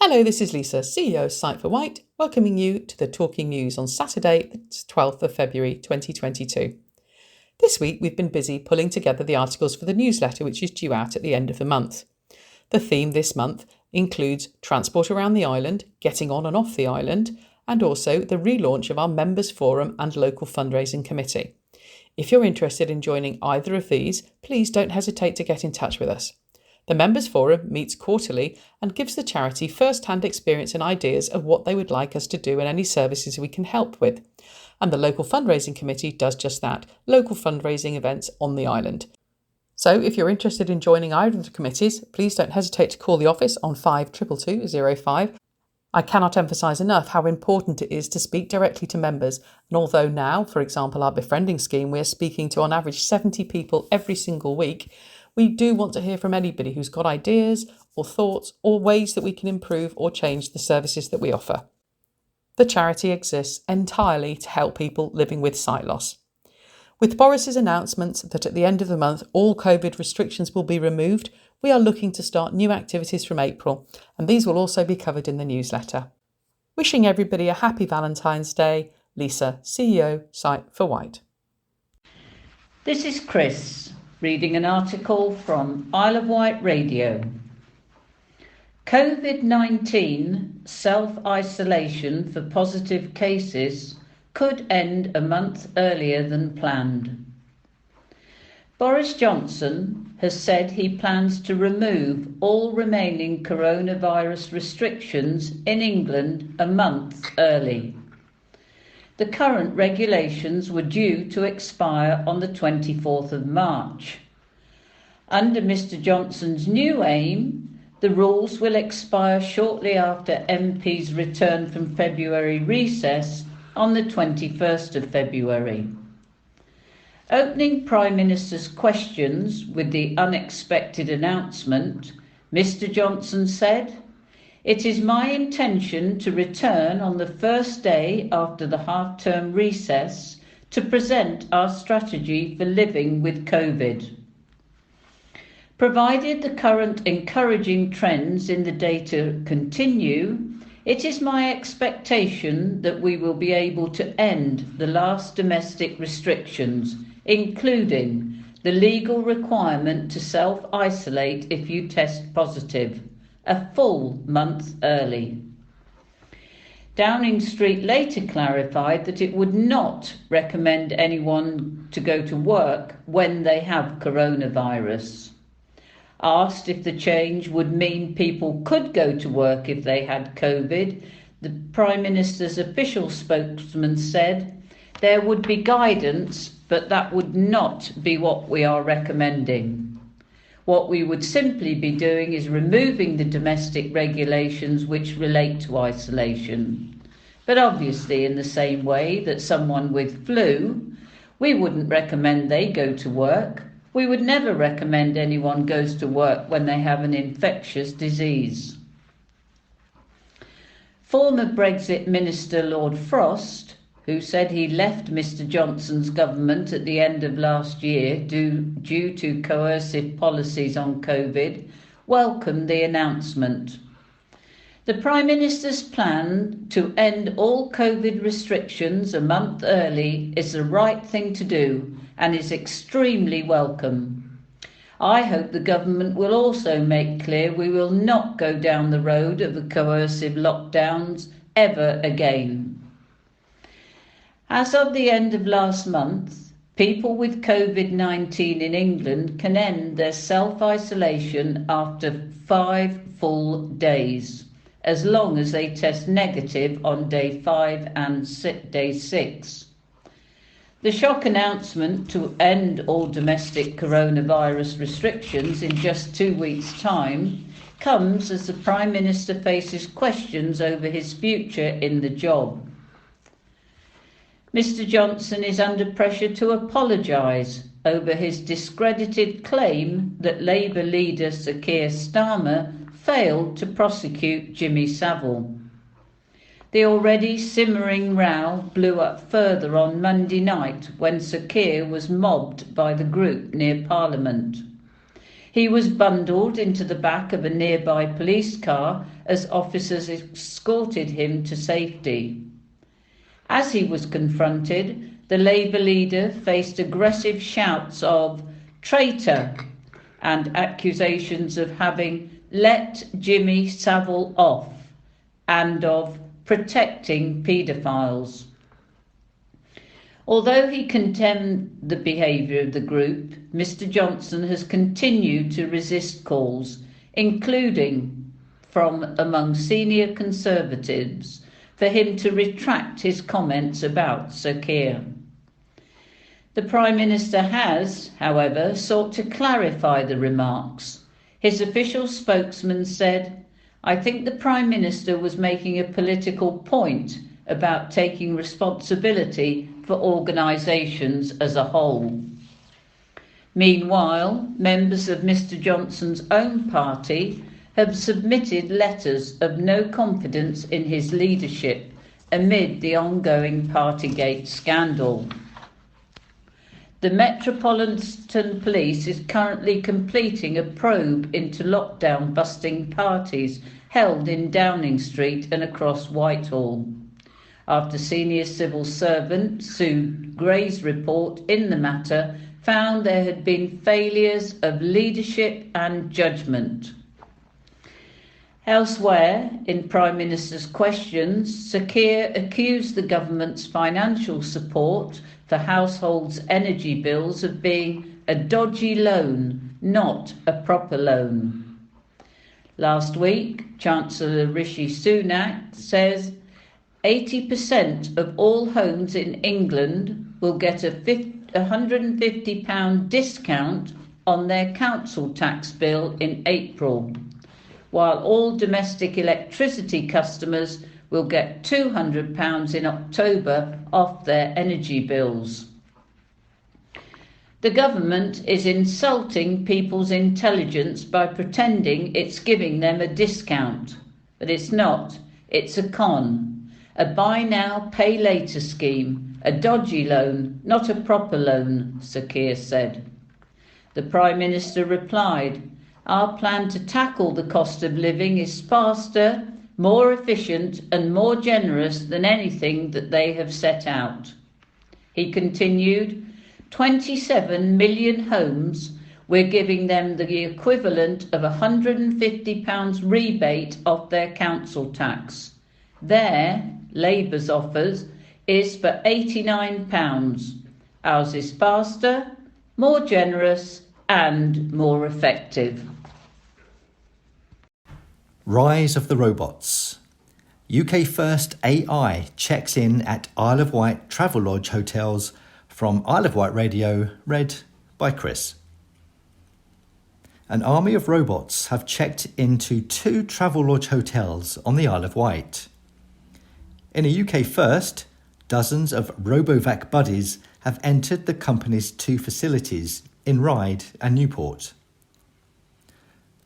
Hello, this is Lisa, CEO of Site for Wight, welcoming you to the Talking News on Saturday, the 12th of February 2022. This week we've been busy pulling together the articles for the newsletter which is due out at the end of the month. The theme this month includes transport around the island, getting on and off the island, and also the relaunch of our Members Forum and local fundraising committee. If you're interested in joining either of these, please don't hesitate to get in touch with us. The Members Forum meets quarterly and gives the charity first-hand experience and ideas of what they would like us to do and any services we can help with. And the Local Fundraising Committee does just that, local fundraising events on the island. So if you're interested in joining either of the committees, please don't hesitate to call the office on 522205. I cannot emphasise enough how important it is to speak directly to members, and although now, for example, our befriending scheme, we're speaking to on average 70 people every single week, we do want to hear from anybody who's got ideas or thoughts or ways that we can improve or change the services that we offer. The charity exists entirely to help people living with sight loss. With Boris's announcement that at the end of the month all COVID restrictions will be removed, we are looking to start new activities from April, and these will also be covered in the newsletter. Wishing everybody a happy Valentine's Day, Lisa, CEO, Site for Wight. This is Chris, reading an article from Isle of Wight Radio. COVID-19 self-isolation for positive cases could end a month earlier than planned. Boris Johnson has said he plans to remove all remaining coronavirus restrictions in England a month early. The current regulations were due to expire on the 24th of March. Under Mr Johnson's new aim, the rules will expire shortly after MPs return from February recess on the 21st of February. Opening Prime Minister's questions with the unexpected announcement, Mr Johnson said, "It is my intention to return on the first day after the half-term recess to present our strategy for living with COVID. Provided the current encouraging trends in the data continue, it is my expectation that we will be able to end the last domestic restrictions, including the legal requirement to self-isolate if you test positive, a full month early." Downing Street later clarified that it would not recommend anyone to go to work when they have coronavirus. Asked if the change would mean people could go to work if they had COVID, the Prime Minister's official spokesman said, "There would be guidance, but that would not be what we are recommending. What we would simply be doing is removing the domestic regulations which relate to isolation. But obviously in the same way that someone with flu, we wouldn't recommend they go to work. We would never recommend anyone goes to work when they have an infectious disease." Former Brexit Minister Lord Frost, who said he left Mr Johnson's government at the end of last year due to coercive policies on COVID, welcomed the announcement. The Prime Minister's plan to end all COVID restrictions a month early is the right thing to do and is extremely welcome. I hope the government will also make clear we will not go down the road of the coercive lockdowns ever again. As of the end of last month, people with COVID-19 in England can end their self-isolation after 5 full days, as long as they test negative on day 5 and day 6. The shock announcement to end all domestic coronavirus restrictions in just 2 weeks' time comes as the Prime Minister faces questions over his future in the job. Mr Johnson is under pressure to apologise over his discredited claim that Labour leader Sir Keir Starmer failed to prosecute Jimmy Savile. The already simmering row blew up further on Monday night when Sir Keir was mobbed by the group near Parliament. He was bundled into the back of a nearby police car as officers escorted him to safety. As he was confronted, the Labour leader faced aggressive shouts of "traitor" and accusations of having let Jimmy Savile off and of protecting paedophiles. Although he condemned the behaviour of the group, Mr Johnson has continued to resist calls, including from among senior Conservatives, for him to retract his comments about Sir Keir. The Prime Minister has, however, sought to clarify the remarks. His official spokesman said, "I think the Prime Minister was making a political point about taking responsibility for organisations as a whole." Meanwhile, members of Mr Johnson's own party have submitted letters of no confidence in his leadership amid the ongoing Partygate scandal. The Metropolitan Police is currently completing a probe into lockdown-busting parties held in Downing Street and across Whitehall, after senior civil servant Sue Gray's report in the matter found there had been failures of leadership and judgment. Elsewhere, in Prime Minister's questions, Sir Keir accused the government's financial support for households' energy bills of being a dodgy loan, not a proper loan. Last week, Chancellor Rishi Sunak says 80% of all homes in England will get a £150 discount on their council tax bill in April, while all domestic electricity customers will get £200 in October off their energy bills. The government is insulting people's intelligence by pretending it's giving them a discount, but it's not. It's a con. A buy now, pay later scheme, a dodgy loan, not a proper loan, Sir Keir said. The Prime Minister replied, "Our plan to tackle the cost of living is faster, more efficient and more generous than anything that they have set out." He continued, 27 million homes, we're giving them the equivalent of £150 rebate off their council tax. There, Labour's offers is for £89. Ours is faster, more generous and more effective. Rise of the robots. UK first AI checks in at Isle of Wight Travelodge hotels. From Isle of Wight Radio, read by Chris. An army of robots have checked into 2 Travelodge hotels on the Isle of Wight. In a UK first, dozens of RoboVac buddies have entered the company's 2 facilities in Ryde and Newport.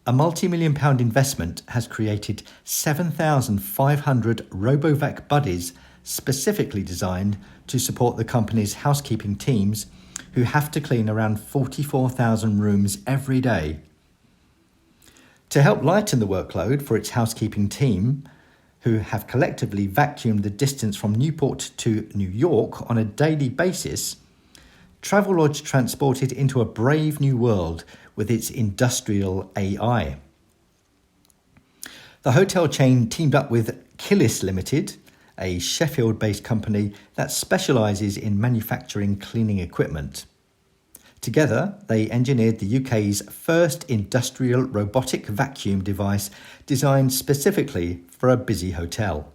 A multi-million-pound investment has created 7,500 RoboVac buddies specifically designed to support the company's housekeeping teams, who have to clean around 44,000 rooms every day. To help lighten the workload for its housekeeping team, who have collectively vacuumed the distance from Newport to New York on a daily basis, Travelodge transported into a brave new world with its industrial AI. The hotel chain teamed up with Killis Limited, a Sheffield-based company that specialises in manufacturing cleaning equipment. Together, they engineered the UK's first industrial robotic vacuum device designed specifically for a busy hotel.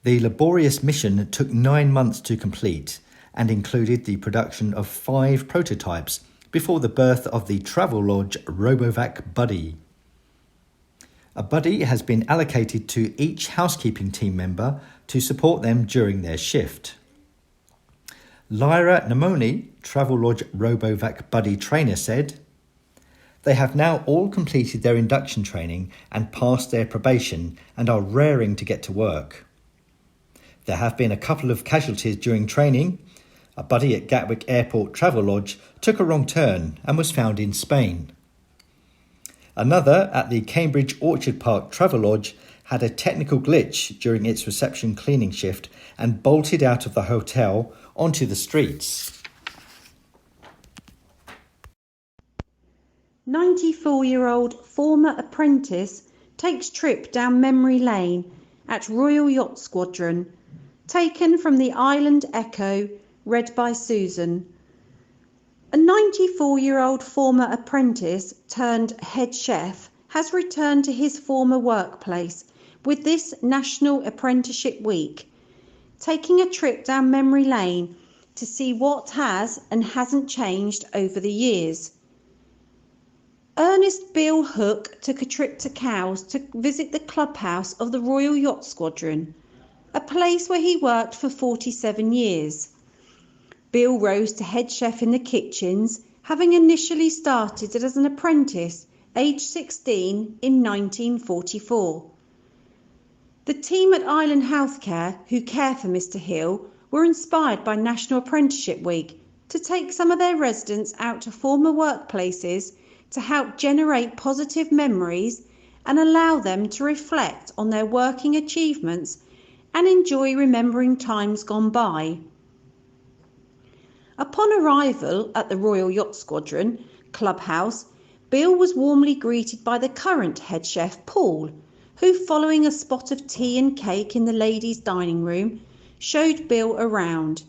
The laborious mission took 9 months to complete and included the production of 5 prototypes before the birth of the Travelodge RoboVac Buddy. A buddy has been allocated to each housekeeping team member to support them during their shift. Lyra Namoni, Travelodge RoboVac Buddy trainer, said, "They have now all completed their induction training and passed their probation and are raring to get to work. There have been a couple of casualties during training. A buddy at Gatwick Airport Travelodge took a wrong turn and was found in Spain. Another at the Cambridge Orchard Park Travelodge had a technical glitch during its reception cleaning shift and bolted out of the hotel onto the streets. 94-year-old former apprentice takes trip down memory lane at Royal Yacht Squadron. Taken from the Island Echo, read by Susan. A 94-year-old former apprentice turned head chef has returned to his former workplace with this National Apprenticeship Week, taking a trip down memory lane to see what has and hasn't changed over the years. Ernest Bill Hook took a trip to Cowes to visit the clubhouse of the Royal Yacht Squadron, a place where he worked for 47 years. Bill rose to head chef in the kitchens, having initially started as an apprentice, aged 16, in 1944. The team at Island Healthcare, who care for Mr. Hill, were inspired by National Apprenticeship Week to take some of their residents out to former workplaces to help generate positive memories and allow them to reflect on their working achievements and enjoy remembering times gone by. Upon arrival at the Royal Yacht Squadron clubhouse, Bill was warmly greeted by the current head chef, Paul, who, following a spot of tea and cake in the ladies' dining room, showed Bill around,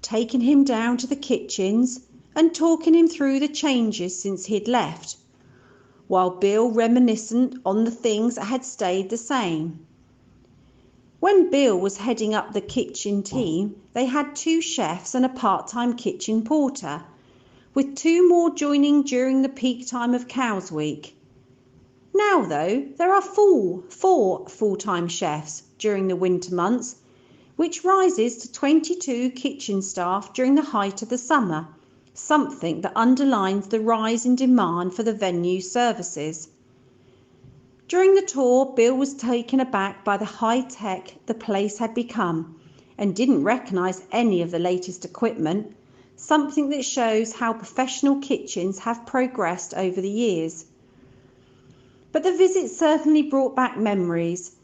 taking him down to the kitchens and talking him through the changes since he'd left, while Bill reminiscent on the things that had stayed the same. When Bill was heading up the kitchen team, they had 2 chefs and a part-time kitchen porter, with 2 more joining during the peak time of Cows Week. Now though, there are 4 full-time chefs during the winter months, which rises to 22 kitchen staff during the height of the summer, something that underlines the rise in demand for the venue's services. During the tour, Bill was taken aback by the high tech the place had become and didn't recognise any of the latest equipment, something that shows how professional kitchens have progressed over the years. But the visit certainly brought back memories,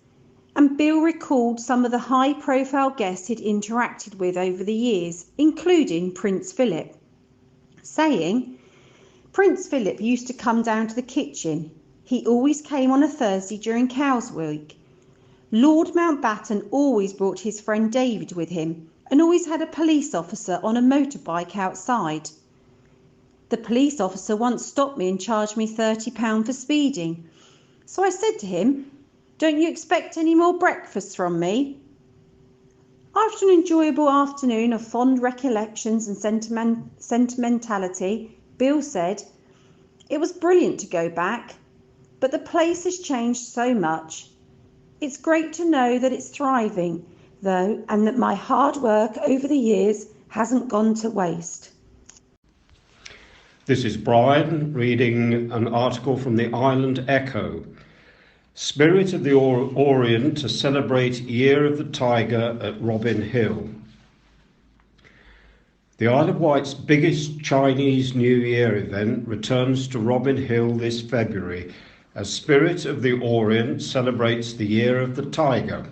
and Bill recalled some of the high profile guests he'd interacted with over the years, including Prince Philip, saying, "Prince Philip used to come down to the kitchen. He always came on a Thursday during Cows Week. Lord Mountbatten always brought his friend David with him and always had a police officer on a motorbike outside. The police officer once stopped me and charged me £30 for speeding. So I said to him, 'Don't you expect any more breakfast from me?'" After an enjoyable afternoon of fond recollections and sentimentality, Bill said, "It was brilliant to go back. But the place has changed so much. It's great to know that it's thriving, though, and that my hard work over the years hasn't gone to waste." This is Brian reading an article from the Island Echo. Spirit of the Orient to celebrate Year of the Tiger at Robin Hill. The Isle of Wight's biggest Chinese New Year event returns to Robin Hill this February as Spirit of the Orient celebrates the Year of the Tiger.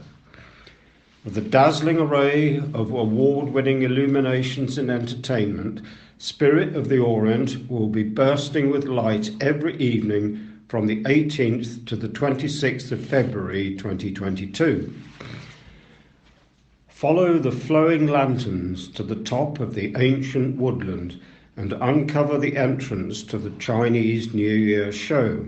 With a dazzling array of award-winning illuminations and entertainment, Spirit of the Orient will be bursting with light every evening from the 18th to the 26th of February 2022. Follow the flowing lanterns to the top of the ancient woodland and uncover the entrance to the Chinese New Year show.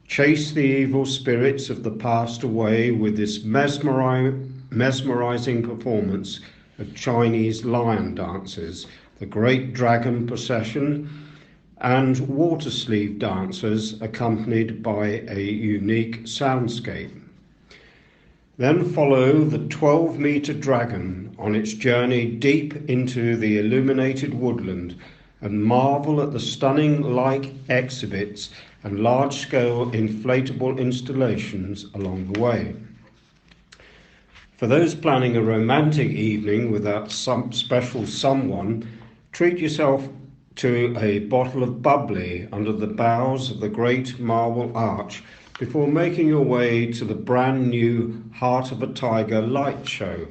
Chase the evil spirits of the past away with this mesmerizing performance of Chinese lion dances, the Great Dragon Procession, and water sleeve dancers accompanied by a unique soundscape. Then follow the 12-metre dragon on its journey deep into the illuminated woodland and marvel at the stunning light exhibits and large-scale inflatable installations along the way. For those planning a romantic evening with that some special someone, treat yourself to a bottle of bubbly under the boughs of the great marble arch before making your way to the brand new Heart of a Tiger light show.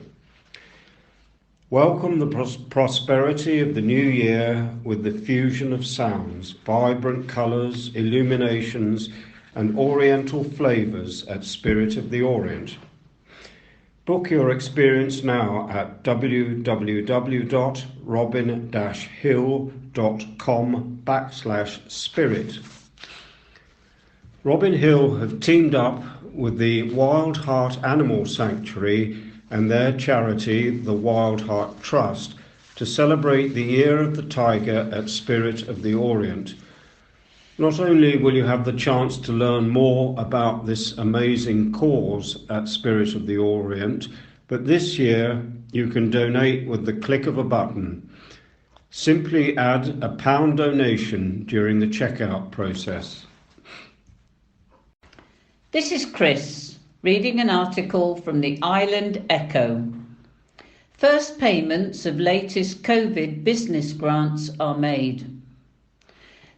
Welcome the prosperity of the new year with the fusion of sounds, vibrant colours, illuminations and oriental flavours at Spirit of the Orient. Book your experience now at www.robin-hill.com/spirit. Robin Hill have teamed up with the Wild Heart Animal Sanctuary and their charity, the Wild Heart Trust, to celebrate the Year of the Tiger at Spirit of the Orient. Not only will you have the chance to learn more about this amazing cause at Spirit of the Orient, but this year you can donate with the click of a button. Simply add a £1 donation during the checkout process. This is Chris, reading an article from the Island Echo. First payments of latest COVID business grants are made.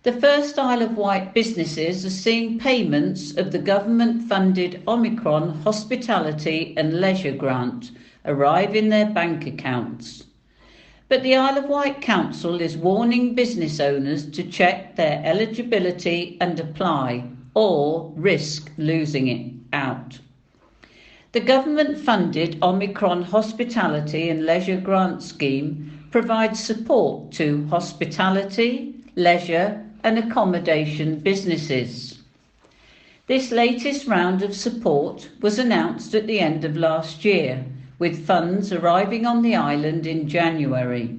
The first Isle of Wight businesses are seeing payments of the government-funded Omicron Hospitality and Leisure Grant arrive in their bank accounts. But the Isle of Wight Council is warning business owners to check their eligibility and apply, or risk losing it out. The government-funded Omicron Hospitality and Leisure Grant Scheme provides support to hospitality, leisure and accommodation businesses. This latest round of support was announced at the end of last year, with funds arriving on the island in January.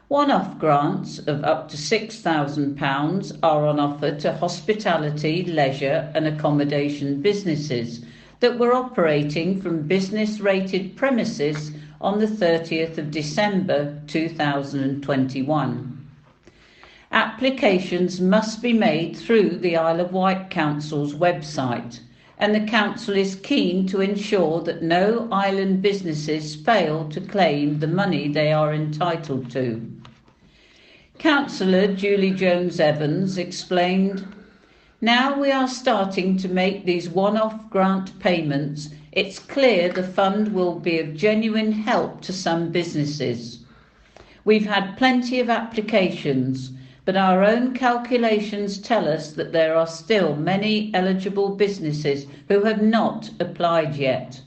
One-off grants of up to £6,000 are on offer to hospitality, leisure and accommodation businesses that were operating from business-rated premises on the 30th of December 2021. Applications must be made through the Isle of Wight Council's website, and the Council is keen to ensure that no island businesses fail to claim the money they are entitled to. Councillor Julie Jones-Evans explained, "Now we are starting to make these one-off grant payments, it's clear the fund will be of genuine help to some businesses. We've had plenty of applications, but our own calculations tell us that there are still many eligible businesses who have not applied yet.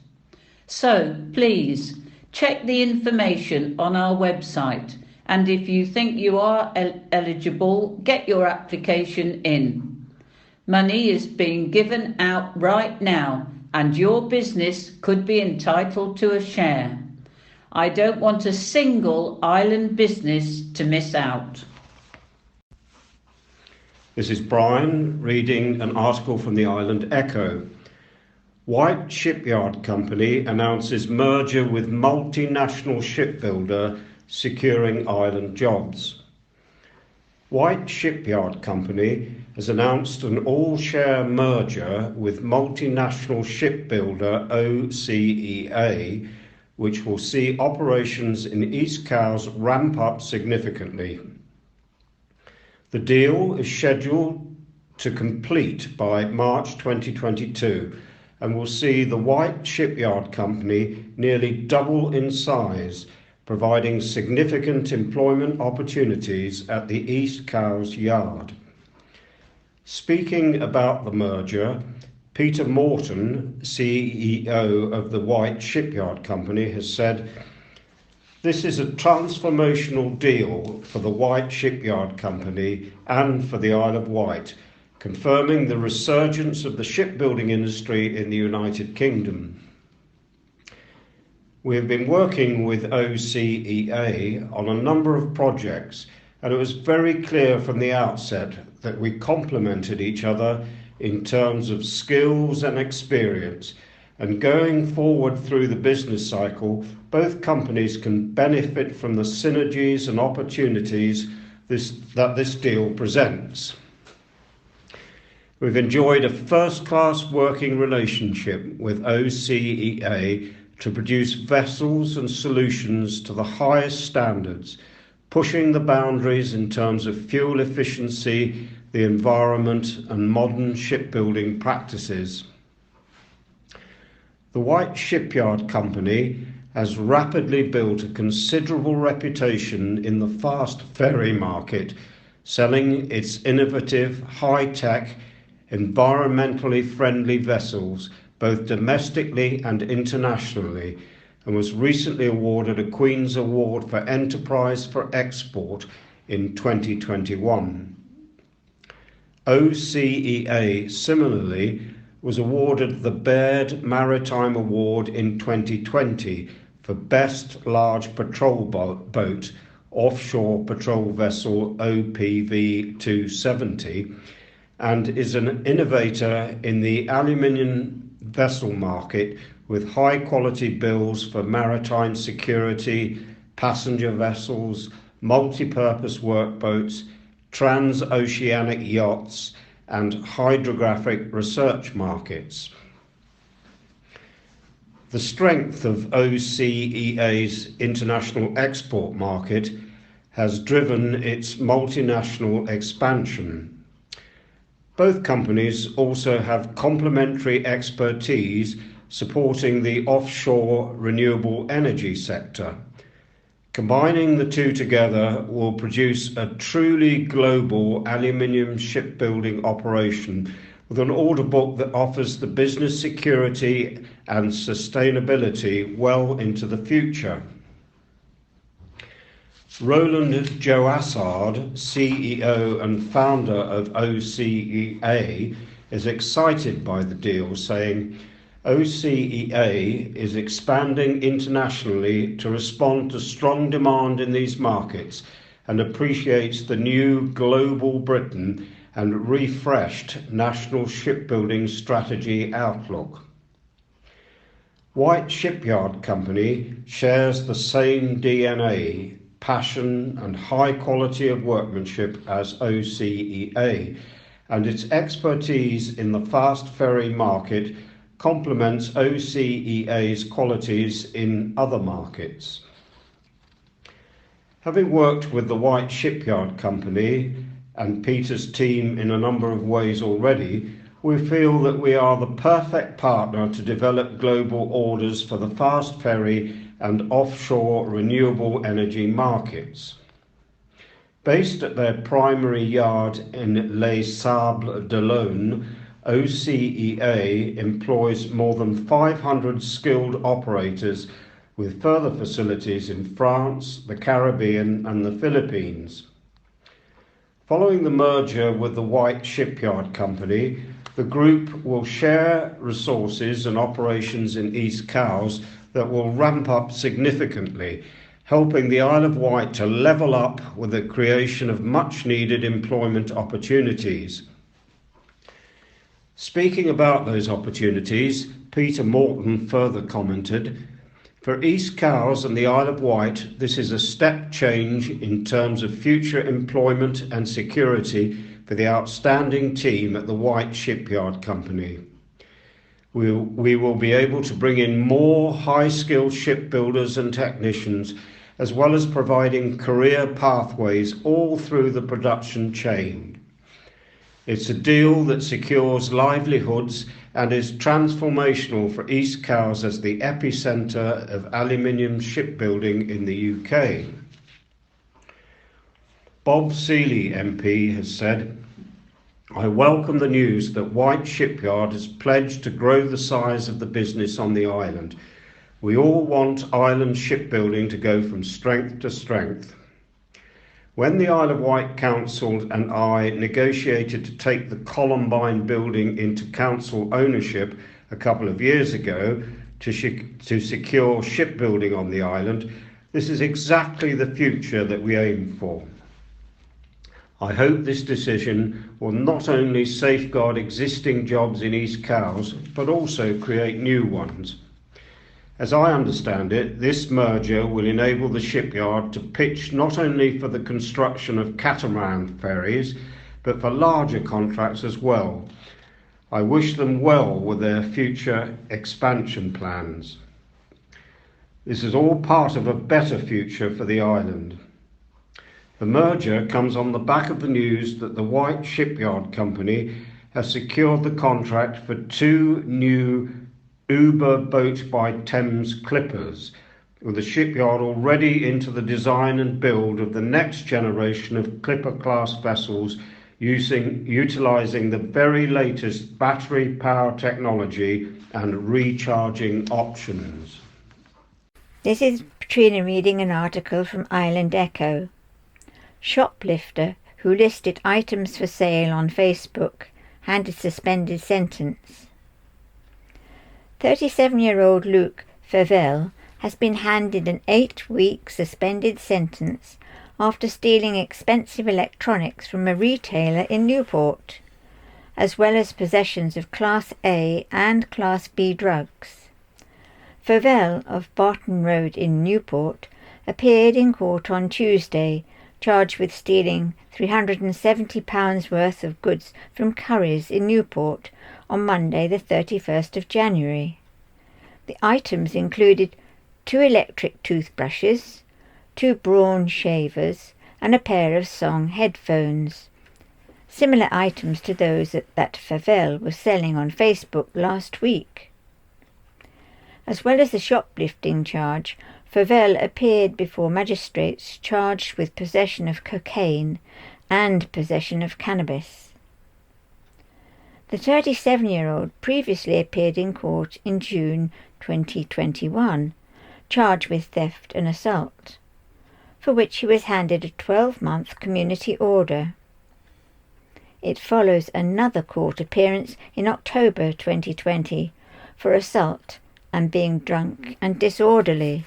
So please check the information on our website, and if you think you are eligible, get your application in. Money is being given out right now, and your business could be entitled to a share. I don't want a single island business to miss out." This is Brian reading an article from the Island Echo. Wight Shipyard Company announces merger with multinational shipbuilder securing island jobs. Wight Shipyard Company has announced an all-share merger with multinational shipbuilder OCEA, which will see operations in East Cowes ramp up significantly. The deal is scheduled to complete by March 2022 and will see the Wight Shipyard Company nearly double in size, providing significant employment opportunities at the East Cowes Yard. Speaking about the merger, Peter Morton, CEO of the Wight Shipyard Company, has said, "This is a transformational deal for the Wight Shipyard Company and for the Isle of Wight, confirming the resurgence of the shipbuilding industry in the United Kingdom." We have been working with OCEA on a number of projects, and it was very clear from the outset that we complemented each other in terms of skills and experience, and going forward through the business cycle, both companies can benefit from the synergies and opportunities that this deal presents. We've enjoyed a first-class working relationship with OCEA to produce vessels and solutions to the highest standards, pushing the boundaries in terms of fuel efficiency, the environment, and modern shipbuilding practices. The Wight Shipyard Company has rapidly built a considerable reputation in the fast ferry market, selling its innovative, high-tech, environmentally friendly vessels both domestically and internationally, and was recently awarded a Queen's Award for Enterprise for Export in 2021. OCEA similarly was awarded the Baird Maritime Award in 2020 for Best Large Patrol Boat Offshore Patrol Vessel OPV 270, and is an innovator in the aluminium vessel market with high quality builds for maritime security, passenger vessels, multi-purpose workboats, transoceanic yachts, and hydrographic research markets. The strength of OCEA's international export market has driven its multinational expansion. Both companies also have complementary expertise supporting the offshore renewable energy sector. Combining the two together will produce a truly global aluminium shipbuilding operation with an order book that offers the business security and sustainability well into the future. Roland Joassard, CEO and founder of OCEA, is excited by the deal, saying, OCEA is expanding internationally to respond to strong demand in these markets and appreciates the new global Britain and refreshed national shipbuilding strategy outlook. Wight Shipyard Company shares the same DNA, passion and high quality of workmanship as OCEA, and its expertise in the fast ferry market complements OCEA's qualities in other markets. Having worked with the Wight Shipyard Company and Peter's team in a number of ways already, we feel that we are the perfect partner to develop global orders for the fast ferry and offshore renewable energy markets. Based at their primary yard in Les Sables d'Olonne, OCEA employs more than 500 skilled operators with further facilities in France, the Caribbean and the Philippines. Following the merger with the Wight Shipyard Company, the group will share resources and operations in East Cowes that will ramp up significantly, helping the Isle of Wight to level up with the creation of much needed employment opportunities. Speaking about those opportunities, Peter Morton further commented, for East Cowes and the Isle of Wight, this is a step change in terms of future employment and security for the outstanding team at the Wight Shipyard Company. We will be able to bring in more high-skilled shipbuilders and technicians, as well as providing career pathways all through the production chain. It's a deal that secures livelihoods and is transformational for East Cowes as the epicentre of aluminium shipbuilding in the UK. Bob Seeley MP has said, I welcome the news that Wight Shipyard has pledged to grow the size of the business on the island. We all want island shipbuilding to go from strength to strength. When the Isle of Wight Council and I negotiated to take the Columbine building into council ownership a couple of years ago to secure shipbuilding on the island, this is exactly the future that we aim for. I hope this decision will not only safeguard existing jobs in East Cowes, but also create new ones. As I understand it, this merger will enable the shipyard to pitch not only for the construction of catamaran ferries, but for larger contracts as well. I wish them well with their future expansion plans. This is all part of a better future for the island. The merger comes on the back of the news that the Wight Shipyard Company has secured the contract for 2 new Uber Boat by Thames clippers, with the shipyard already into the design and build of the next generation of clipper-class vessels utilising the very latest battery power technology and recharging options. This is Patrina reading an article from Island Echo. Shoplifter who listed items for sale on Facebook handed suspended sentence. 37-year-old Luke Favel has been handed an 8-week suspended sentence after stealing expensive electronics from a retailer in Newport, as well as possessions of Class A and Class B drugs. Favel of Barton Road in Newport appeared in court on Tuesday, charged with stealing £370 worth of goods from Currys in Newport on Monday the 31st of January. The items included 2 electric toothbrushes, 2 Braun shavers and a pair of Song headphones, similar items to those that Favel was selling on Facebook last week. As well as the shoplifting charge, Favel appeared before magistrates charged with possession of cocaine and possession of cannabis. The 37-year-old previously appeared in court in June 2021, charged with theft and assault, for which he was handed a 12-month community order. It follows another court appearance in October 2020 for assault and being drunk and disorderly.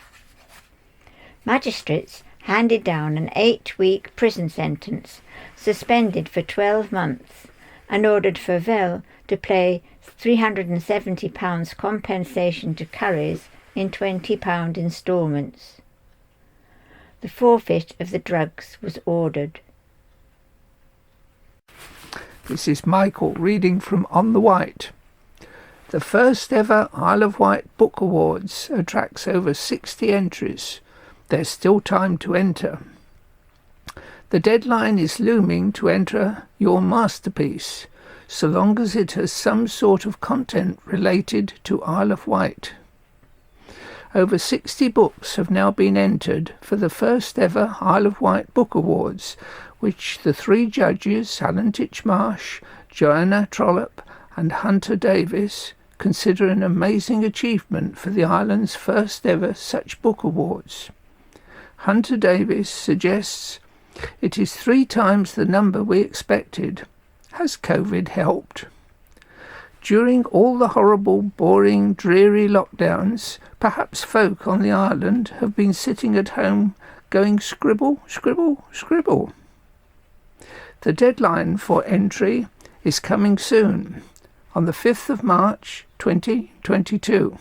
Magistrates handed down an 8-week prison sentence, suspended for 12 months, and ordered Favel to pay £370 compensation to Currys in £20 instalments. The forfeit of the drugs was ordered. This is Michael reading from On the Wight. The first ever Isle of Wight Book Awards attracts over 60 entries. There's still time to enter. The deadline is looming to enter your masterpiece, so long as it has some sort of content related to Isle of Wight. Over 60 books have now been entered for the first ever Isle of Wight Book Awards, which the 3 judges, Alan Titchmarsh, Joanna Trollope and Hunter Davis, consider an amazing achievement for the island's first ever such book awards. Hunter Davis suggests it is 3 times the number we expected. Has COVID helped? During all the horrible, boring, dreary lockdowns, perhaps folk on the island have been sitting at home going scribble, scribble, scribble. The deadline for entry is coming soon, on the 5th of March 2022.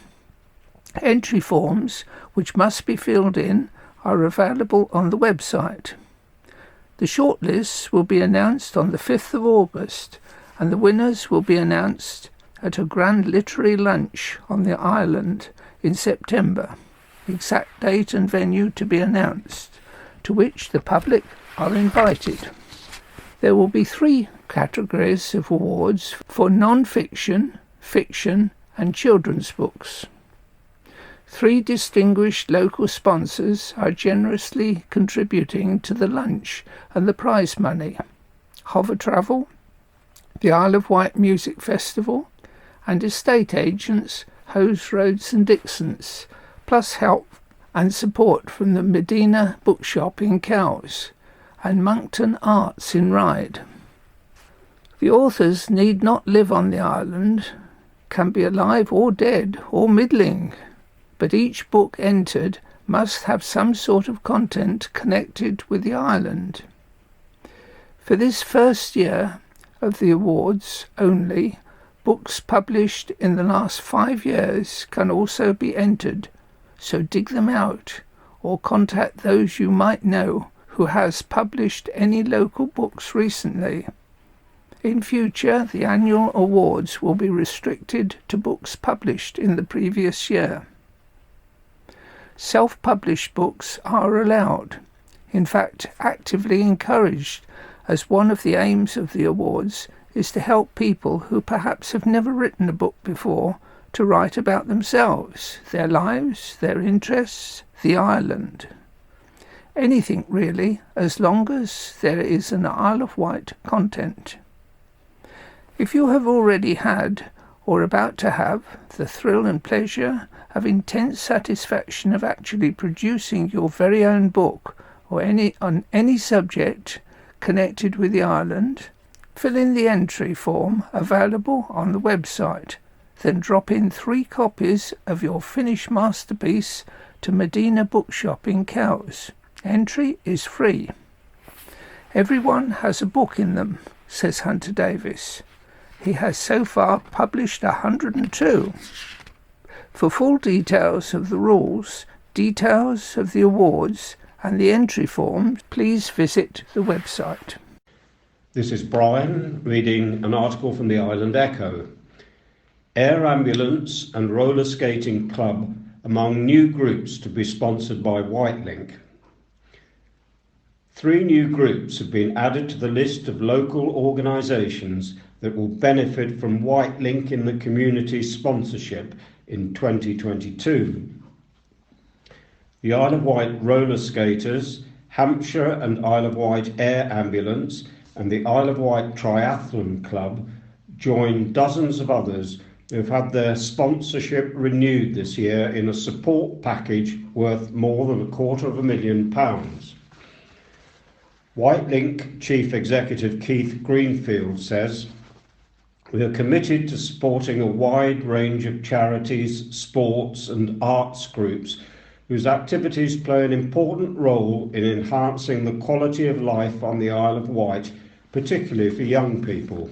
Entry forms, which must be filled in, are available on the website. The shortlists will be announced on the 5th of August, and the winners will be announced at a grand literary lunch on the island in September. Exact date and venue to be announced, to which the public are invited. There will be 3 categories of awards for non-fiction, fiction and children's books. 3 distinguished local sponsors are generously contributing to the lunch and the prize money: Hover Travel, the Isle of Wight Music Festival, and estate agents Hose, Rhodes and Dixons, plus help and support from the Medina Bookshop in Cowes and Monkton Arts in Ryde. The authors need not live on the island, can be alive or dead or middling, but each book entered must have some sort of content connected with the island. For this first year of the awards only, books published in the last 5 years can also be entered, so dig them out or contact those you might know who has published any local books recently. In future, the annual awards will be restricted to books published in the previous year. Self-published books are allowed, in fact actively encouraged, as one of the aims of the awards is to help people who perhaps have never written a book before to write about themselves, their lives, their interests, the island. Anything really, as long as there is an Isle of Wight content. If you have already had, or about to have, the thrill and pleasure of intense satisfaction of actually producing your very own book or on any subject connected with the island, fill in the entry form available on the website, then drop in 3 copies of your finished masterpiece to Medina Bookshop in Cowes. Entry is free. Everyone has a book in them, says Hunter Davis. He has so far published 102. For full details of the rules, details of the awards and the entry form, please visit the website. This is Brian reading an article from the Island Echo. Air Ambulance and Roller Skating Club among new groups to be sponsored by Wight Link. 3 new groups have been added to the list of local organisations that will benefit from Wight Link in the community sponsorship in 2022. The Isle of Wight Roller Skaters, Hampshire and Isle of Wight Air Ambulance and the Isle of Wight Triathlon Club join dozens of others who have had their sponsorship renewed this year in a support package worth more than £250,000. Wight Link Chief Executive Keith Greenfield says, "We are committed to supporting a wide range of charities, sports and arts groups whose activities play an important role in enhancing the quality of life on the Isle of Wight, particularly for young people.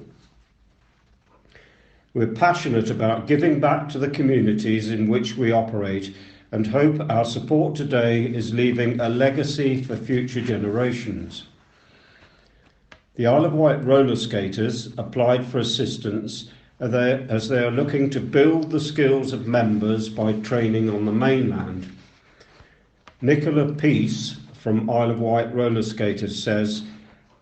We're passionate about giving back to the communities in which we operate and hope our support today is leaving a legacy for future generations." The Isle of Wight roller skaters applied for assistance as they are looking to build the skills of members by training on the mainland. Nicola Peace from Isle of Wight Roller Skaters says,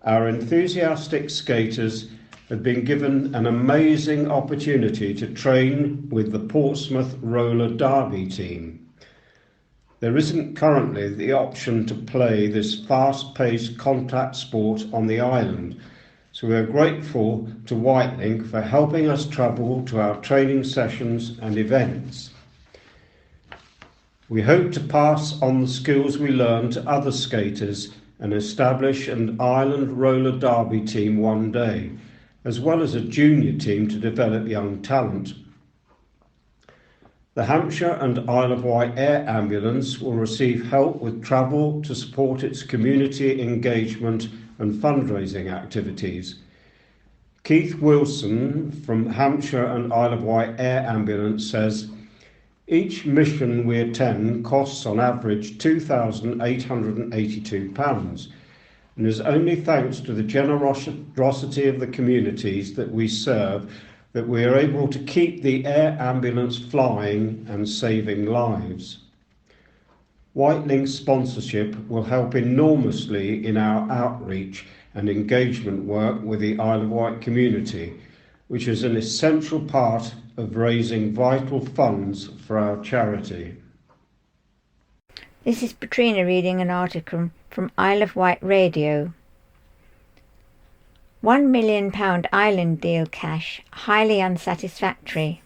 "Our enthusiastic skaters have been given an amazing opportunity to train with the Portsmouth Roller Derby team. There isn't currently the option to play this fast-paced contact sport on the island, so we are grateful to Wight Link for helping us travel to our training sessions and events. We hope to pass on the skills we learn to other skaters and establish an island roller derby team one day, as well as a junior team to develop young talent. The Hampshire and Isle of Wight Air Ambulance will receive help with travel to support its community engagement and fundraising activities. Keith Wilson from Hampshire and Isle of Wight Air Ambulance says, "Each mission we attend costs on average £2,882 and is only thanks to the generosity of the communities that we serve that we are able to keep the air ambulance flying and saving lives. Wight Link's sponsorship will help enormously in our outreach and engagement work with the Isle of Wight community, which is an essential part of raising vital funds for our charity." This is Patrina reading an article from Isle of Wight Radio. £1 million island deal cash, highly unsatisfactory.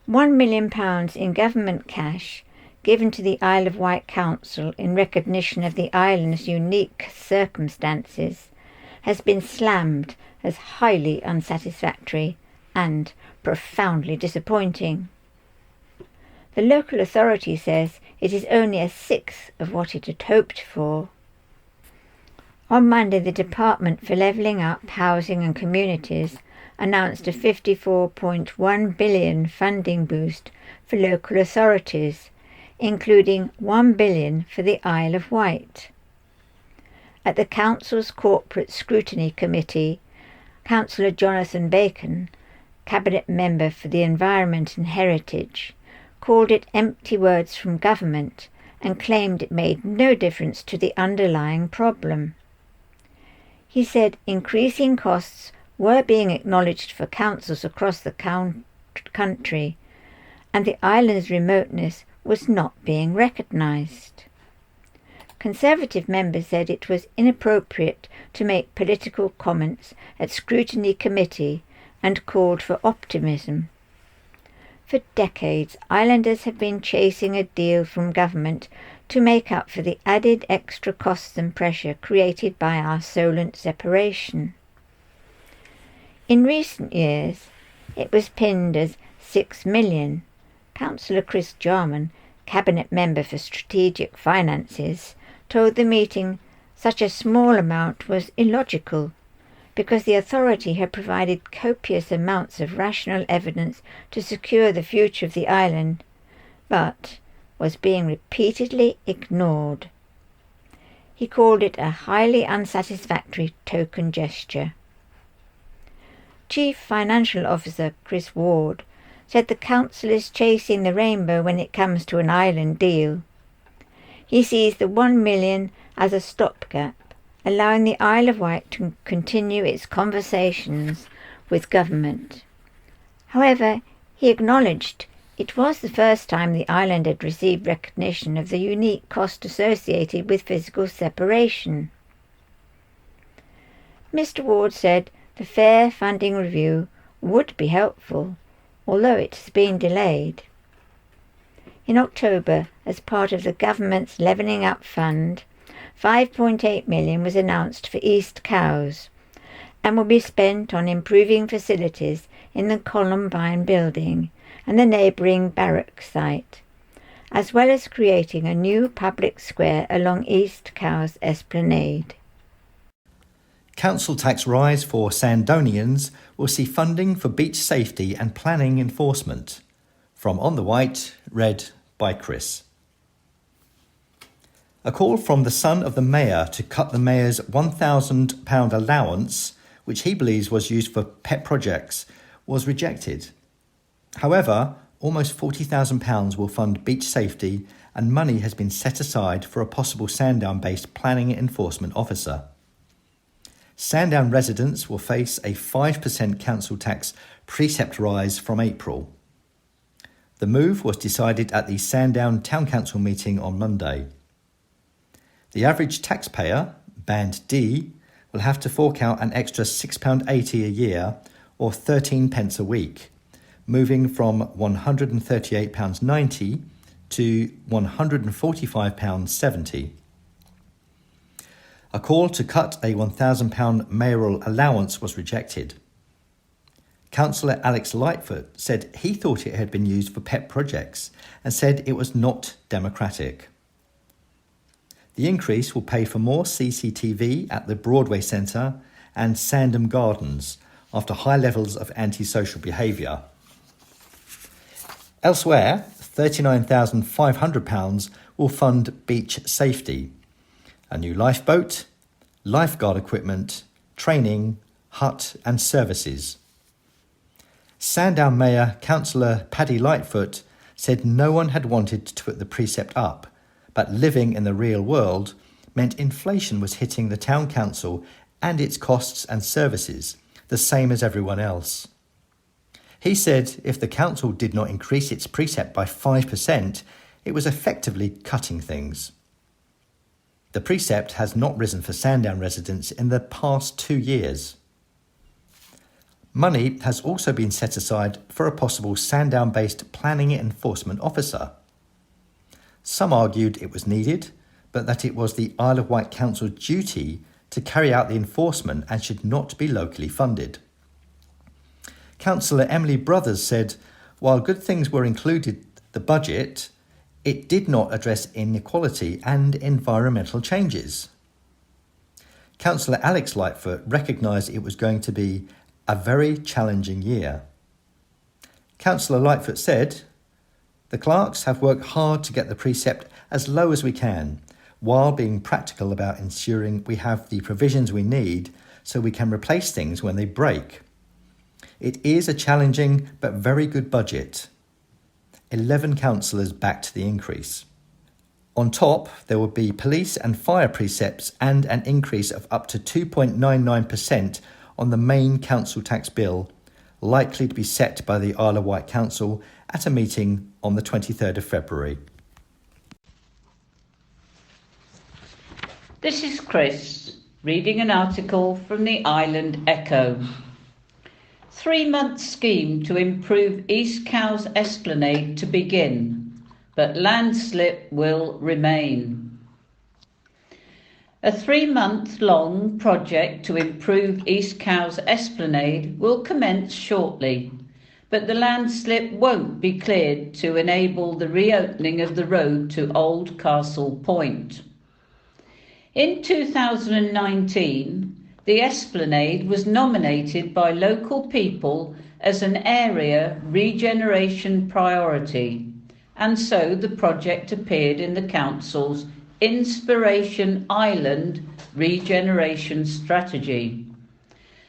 £1 million in government cash given to the Isle of Wight Council in recognition of the island's unique circumstances has been slammed as highly unsatisfactory and profoundly disappointing. The local authority says it is only a sixth of what it had hoped for. On Monday, the Department for Levelling Up, Housing and Communities announced a £54.1 billion funding boost for local authorities, including £1 billion for the Isle of Wight. At the Council's Corporate Scrutiny Committee, Councillor Jonathan Bacon, Cabinet Member for the Environment and Heritage, called it empty words from government and claimed it made no difference to the underlying problem. He said increasing costs were being acknowledged for councils across the country, and the island's remoteness was not being recognised. Conservative members said it was inappropriate to make political comments at scrutiny committee and called for optimism. For decades, islanders have been chasing a deal from government to make up for the added extra costs and pressure created by our Solent separation. In recent years, it was pinned as 6 million. Councillor Chris Jarman, Cabinet Member for Strategic Finances, told the meeting such a small amount was illogical, because the authority had provided copious amounts of rational evidence to secure the future of the island, but was being repeatedly ignored. He called it a highly unsatisfactory token gesture. Chief Financial Officer Chris Ward said the council is chasing the rainbow when it comes to an island deal. He sees the 1 million as a stopgap, allowing the Isle of Wight to continue its conversations with government. However, he acknowledged it was the first time the island had received recognition of the unique cost associated with physical separation. Mr. Ward said the fair funding review would be helpful, although it has been delayed. In October, as part of the government's Levelling Up Fund, 5.8 million was announced for East Cowes and will be spent on improving facilities in the Columbine building and the neighbouring barracks site, as well as creating a new public square along East Cowes Esplanade. Council tax rise for Sandonians will see funding for beach safety and planning enforcement. From On the Wight, read by Chris. A call from the son of the mayor to cut the mayor's £1,000 allowance, which he believes was used for pet projects, was rejected. However, almost £40,000 will fund beach safety, and money has been set aside for a possible Sandown-based planning enforcement officer. Sandown residents will face a 5% council tax precept rise from April. The move was decided at the Sandown Town Council meeting on Monday. The average taxpayer, Band D, will have to fork out an extra £6.80 a year or 13 pence a week, moving from £138.90 to £145.70. A call to cut a £1,000 mayoral allowance was rejected. Councillor Alex Lightfoot said he thought it had been used for pet projects and said it was not democratic. The increase will pay for more CCTV at the Broadway Centre and Sandham Gardens after high levels of antisocial behaviour. Elsewhere, £39,500 will fund beach safety, a new lifeboat, lifeguard equipment, training, hut and services. Sandown Mayor Councillor Paddy Lightfoot said no one had wanted to put the precept up, but living in the real world meant inflation was hitting the town council and its costs and services, the same as everyone else. He said if the council did not increase its precept by 5%, it was effectively cutting things. The precept has not risen for Sandown residents in the past 2 years. Money has also been set aside for a possible Sandown-based planning enforcement officer. Some argued it was needed, but that it was the Isle of Wight Council's duty to carry out the enforcement and should not be locally funded. Councillor Emily Brothers said, while good things were included in the budget, it did not address inequality and environmental changes. Councillor Alex Lightfoot recognised it was going to be a very challenging year. Councillor Lightfoot said, the clerks have worked hard to get the precept as low as we can, while being practical about ensuring we have the provisions we need so we can replace things when they break. It is a challenging but very good budget. 11 councillors backed the increase. On top, there will be police and fire precepts and an increase of up to 2.99% on the main council tax bill, likely to be set by the Isle of Wight Council at a meeting on the 23rd of February. This is Chris, reading an article from the Island Echo. 3-month scheme to improve East Cowes Esplanade to begin, but landslip will remain. A 3-month-long project to improve East Cowes Esplanade will commence shortly, but the landslip won't be cleared to enable the reopening of the road to Old Castle Point. In 2019, the Esplanade was nominated by local people as an area regeneration priority, and so the project appeared in the Council's Inspiration Island Regeneration Strategy.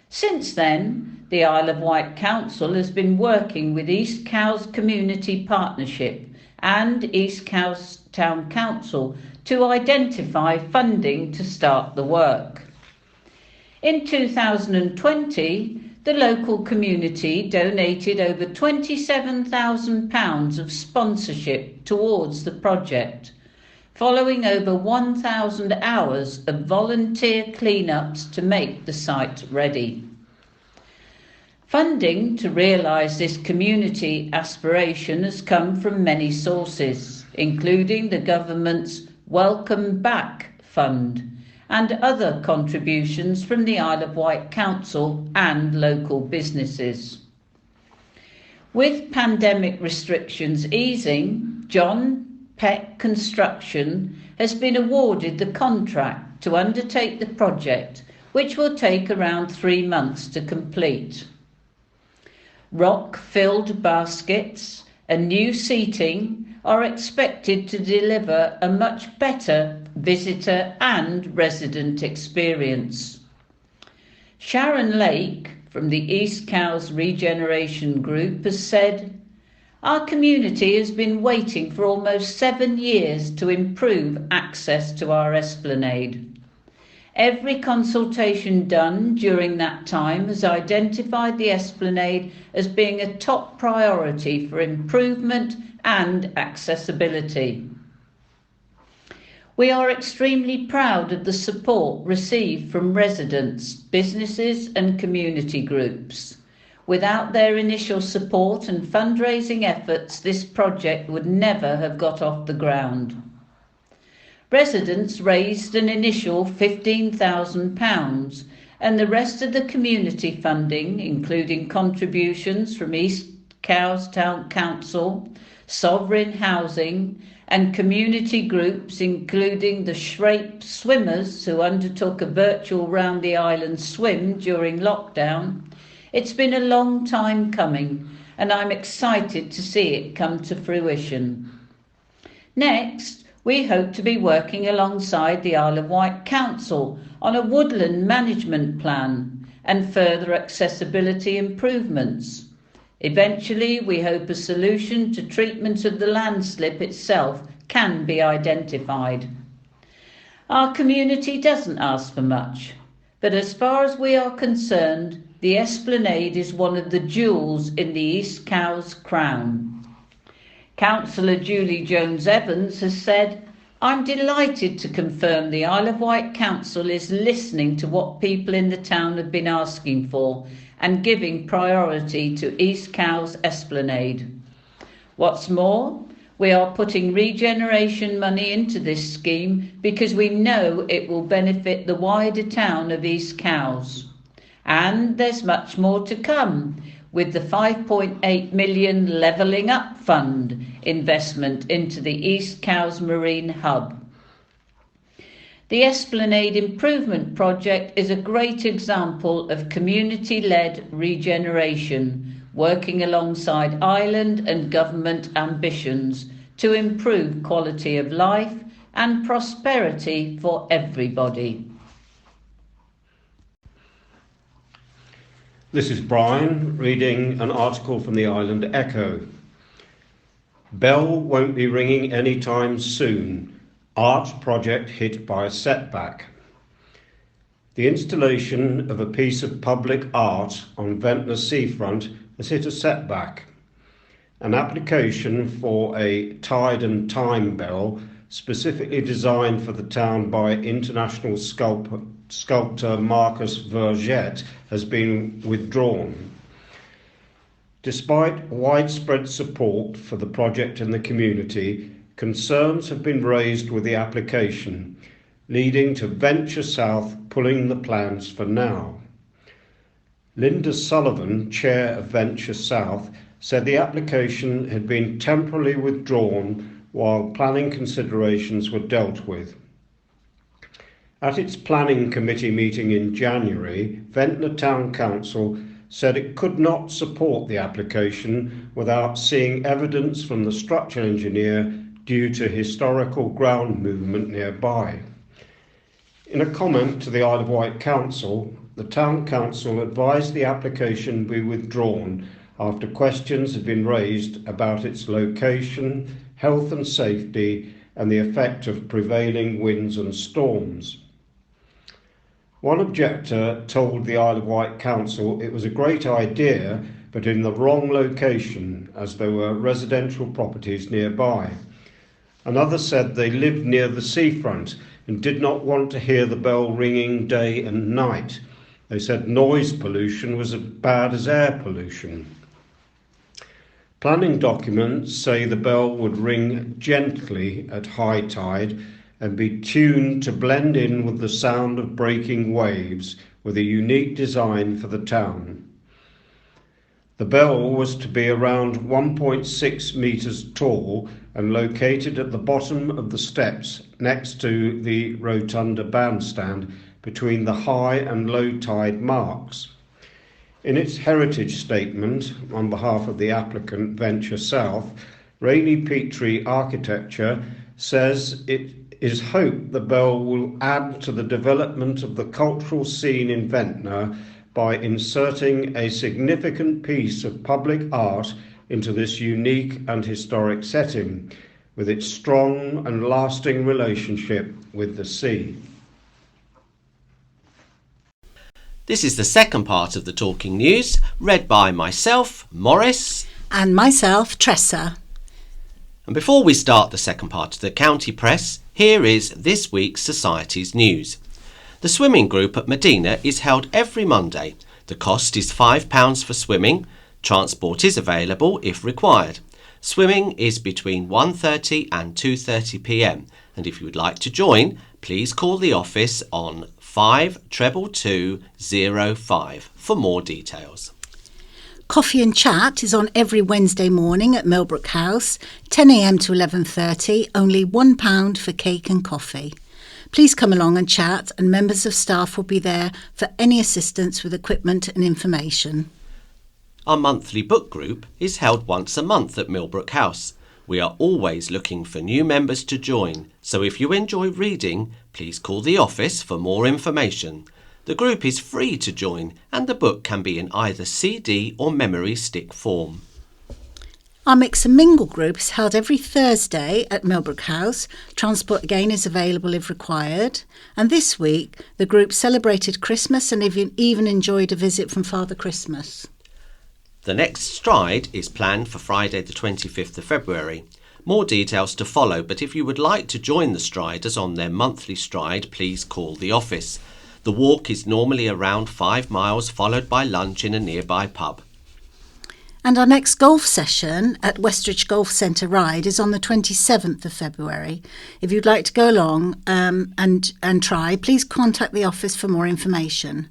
Since then, the Isle of Wight Council has been working with East Cowes Community Partnership and East Cowes Town Council to identify funding to start the work. In 2020, the local community donated over £27,000 of sponsorship towards the project, following over 1,000 hours of volunteer clean-ups to make the site ready. Funding to realise this community aspiration has come from many sources, including the government's Welcome Back Fund and other contributions from the Isle of Wight Council and local businesses. With pandemic restrictions easing, John Peck Construction has been awarded the contract to undertake the project, which will take around 3 months to complete. Rock-filled baskets and new seating are expected to deliver a much better visitor and resident experience. Sharon Lake from the East Cowes Regeneration Group has said, "Our community has been waiting for almost 7 years to improve access to our esplanade. Every consultation done during that time has identified the esplanade as being a top priority for improvement and accessibility. We are extremely proud of the support received from residents, businesses and community groups. Without their initial support and fundraising efforts, this project would never have got off the ground." Residents raised an initial £15,000 and the rest of the community funding, including contributions from East Cowes Town Council, Sovereign Housing and community groups including the Schrape Swimmers, who undertook a virtual round the island swim during lockdown. It's been a long time coming and I'm excited to see it come to fruition. Next, we hope to be working alongside the Isle of Wight Council on a woodland management plan and further accessibility improvements. Eventually, we hope a solution to treatment of the landslip itself can be identified. Our community doesn't ask for much, but as far as we are concerned, the esplanade is one of the jewels in the East Cowes crown. Councillor Julie Jones-Evans has said, "I'm delighted to confirm the Isle of Wight Council is listening to what people in the town have been asking for and giving priority to East Cowes Esplanade. What's more, we are putting regeneration money into this scheme because we know it will benefit the wider town of East Cowes. And there's much more to come, with the £5.8 million Levelling Up Fund investment into the East Cowes Marine Hub. The Esplanade Improvement Project is a great example of community-led regeneration, working alongside island and government ambitions to improve quality of life and prosperity for everybody." This is Brian reading an article from the Island Echo. Bell won't be ringing anytime soon. Art project hit by a setback. The installation of a piece of public art on Ventnor seafront has hit a setback. An application for a tide and time bell specifically designed for the town by international sculptor Marcus Vergette has been withdrawn. Despite widespread support for the project in the community, concerns have been raised with the application, leading to Venture South pulling the plans for now. Linda Sullivan, chair of Venture South, said the application had been temporarily withdrawn while planning considerations were dealt with. At its planning committee meeting in January, Ventnor Town Council said it could not support the application without seeing evidence from the structural engineer due to historical ground movement nearby. In a comment to the Isle of Wight Council, the Town Council advised the application be withdrawn after questions had been raised about its location, health and safety, and the effect of prevailing winds and storms. One objector told the Isle of Wight Council it was a great idea, but in the wrong location, as there were residential properties nearby. Another said they lived near the seafront and did not want to hear the bell ringing day and night. They said noise pollution was as bad as air pollution. Planning documents say the bell would ring gently at high tide and be tuned to blend in with the sound of breaking waves, with a unique design for the town. The bell was to be around 1.6 metres tall and located at the bottom of the steps next to the rotunda bandstand between the high and low tide marks. In its heritage statement, on behalf of the applicant Venture South, Rainey Petrie Architecture says it is hoped the bell will add to the development of the cultural scene in Ventnor by inserting a significant piece of public art into this unique and historic setting, with its strong and lasting relationship with the sea. This is the second part of the Talking News, read by myself, Morris. And myself, Tressa. And before we start the second part of the county press, here is this week's Society's news. The swimming group at Medina is held every Monday. The cost is £5 for swimming. Transport is available if required. Swimming is between 1:30 and 2:30 p.m. and if you would like to join, please call the office on 522205 for more details. Coffee and Chat is on every Wednesday morning at Millbrook House, 10 a.m. to 11:30, only £1 for cake and coffee. Please come along and chat, and members of staff will be there for any assistance with equipment and information. Our monthly book group is held once a month at Millbrook House. We are always looking for new members to join, so if you enjoy reading, please call the office for more information. The group is free to join and the book can be in either CD or memory stick form. Our Mix and Mingle group is held every Thursday at Millbrook House. Transport again is available if required. And this week, the group celebrated Christmas and even enjoyed a visit from Father Christmas. The next stride is planned for Friday the 25th of February. More details to follow, but if you would like to join the striders on their monthly stride, please call the office. The walk is normally around 5 miles, followed by lunch in a nearby pub. And our next golf session at Westridge Golf Centre Ride is on the 27th of February. If you'd like to go along and try, please contact the office for more information.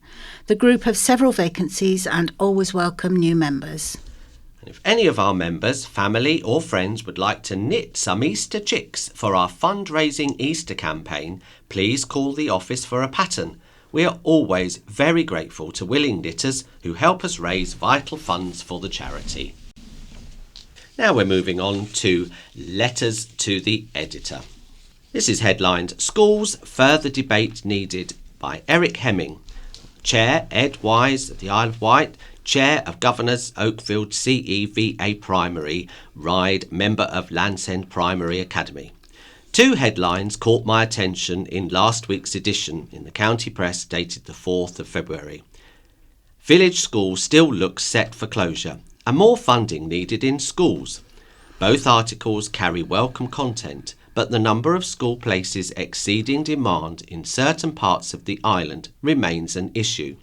The group have several vacancies and always welcome new members. And if any of our members, family or friends would like to knit some Easter chicks for our fundraising Easter campaign, please call the office for a pattern. We are always very grateful to willing knitters who help us raise vital funds for the charity. Now we're moving on to letters to the editor. This is headlined Schools Further Debate Needed by Eric Hemming. Chair Ed Wise at the Isle of Wight Chair of Governors, Oakfield CEVA Primary, Ryde, member of Landsend Primary Academy. Two headlines caught my attention in last week's edition in the county press dated the 4th of February. Village school still looks set for closure and more funding needed in schools. Both articles carry welcome content, but the number of school places exceeding demand in certain parts of the island remains an issue.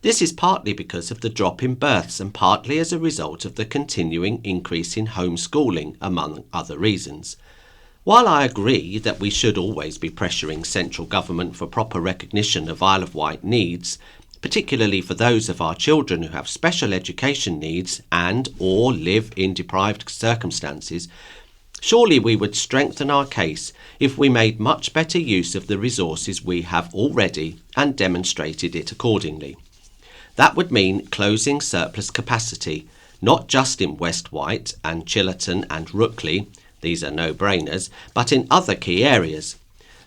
This is partly because of the drop in births and partly as a result of the continuing increase in homeschooling, among other reasons. While I agree that we should always be pressuring central government for proper recognition of Isle of Wight needs, particularly for those of our children who have special education needs and or live in deprived circumstances, surely we would strengthen our case if we made much better use of the resources we have already and demonstrated it accordingly. That would mean closing surplus capacity, not just in West Wight and Chillerton and Rookley, these are no-brainers, but in other key areas.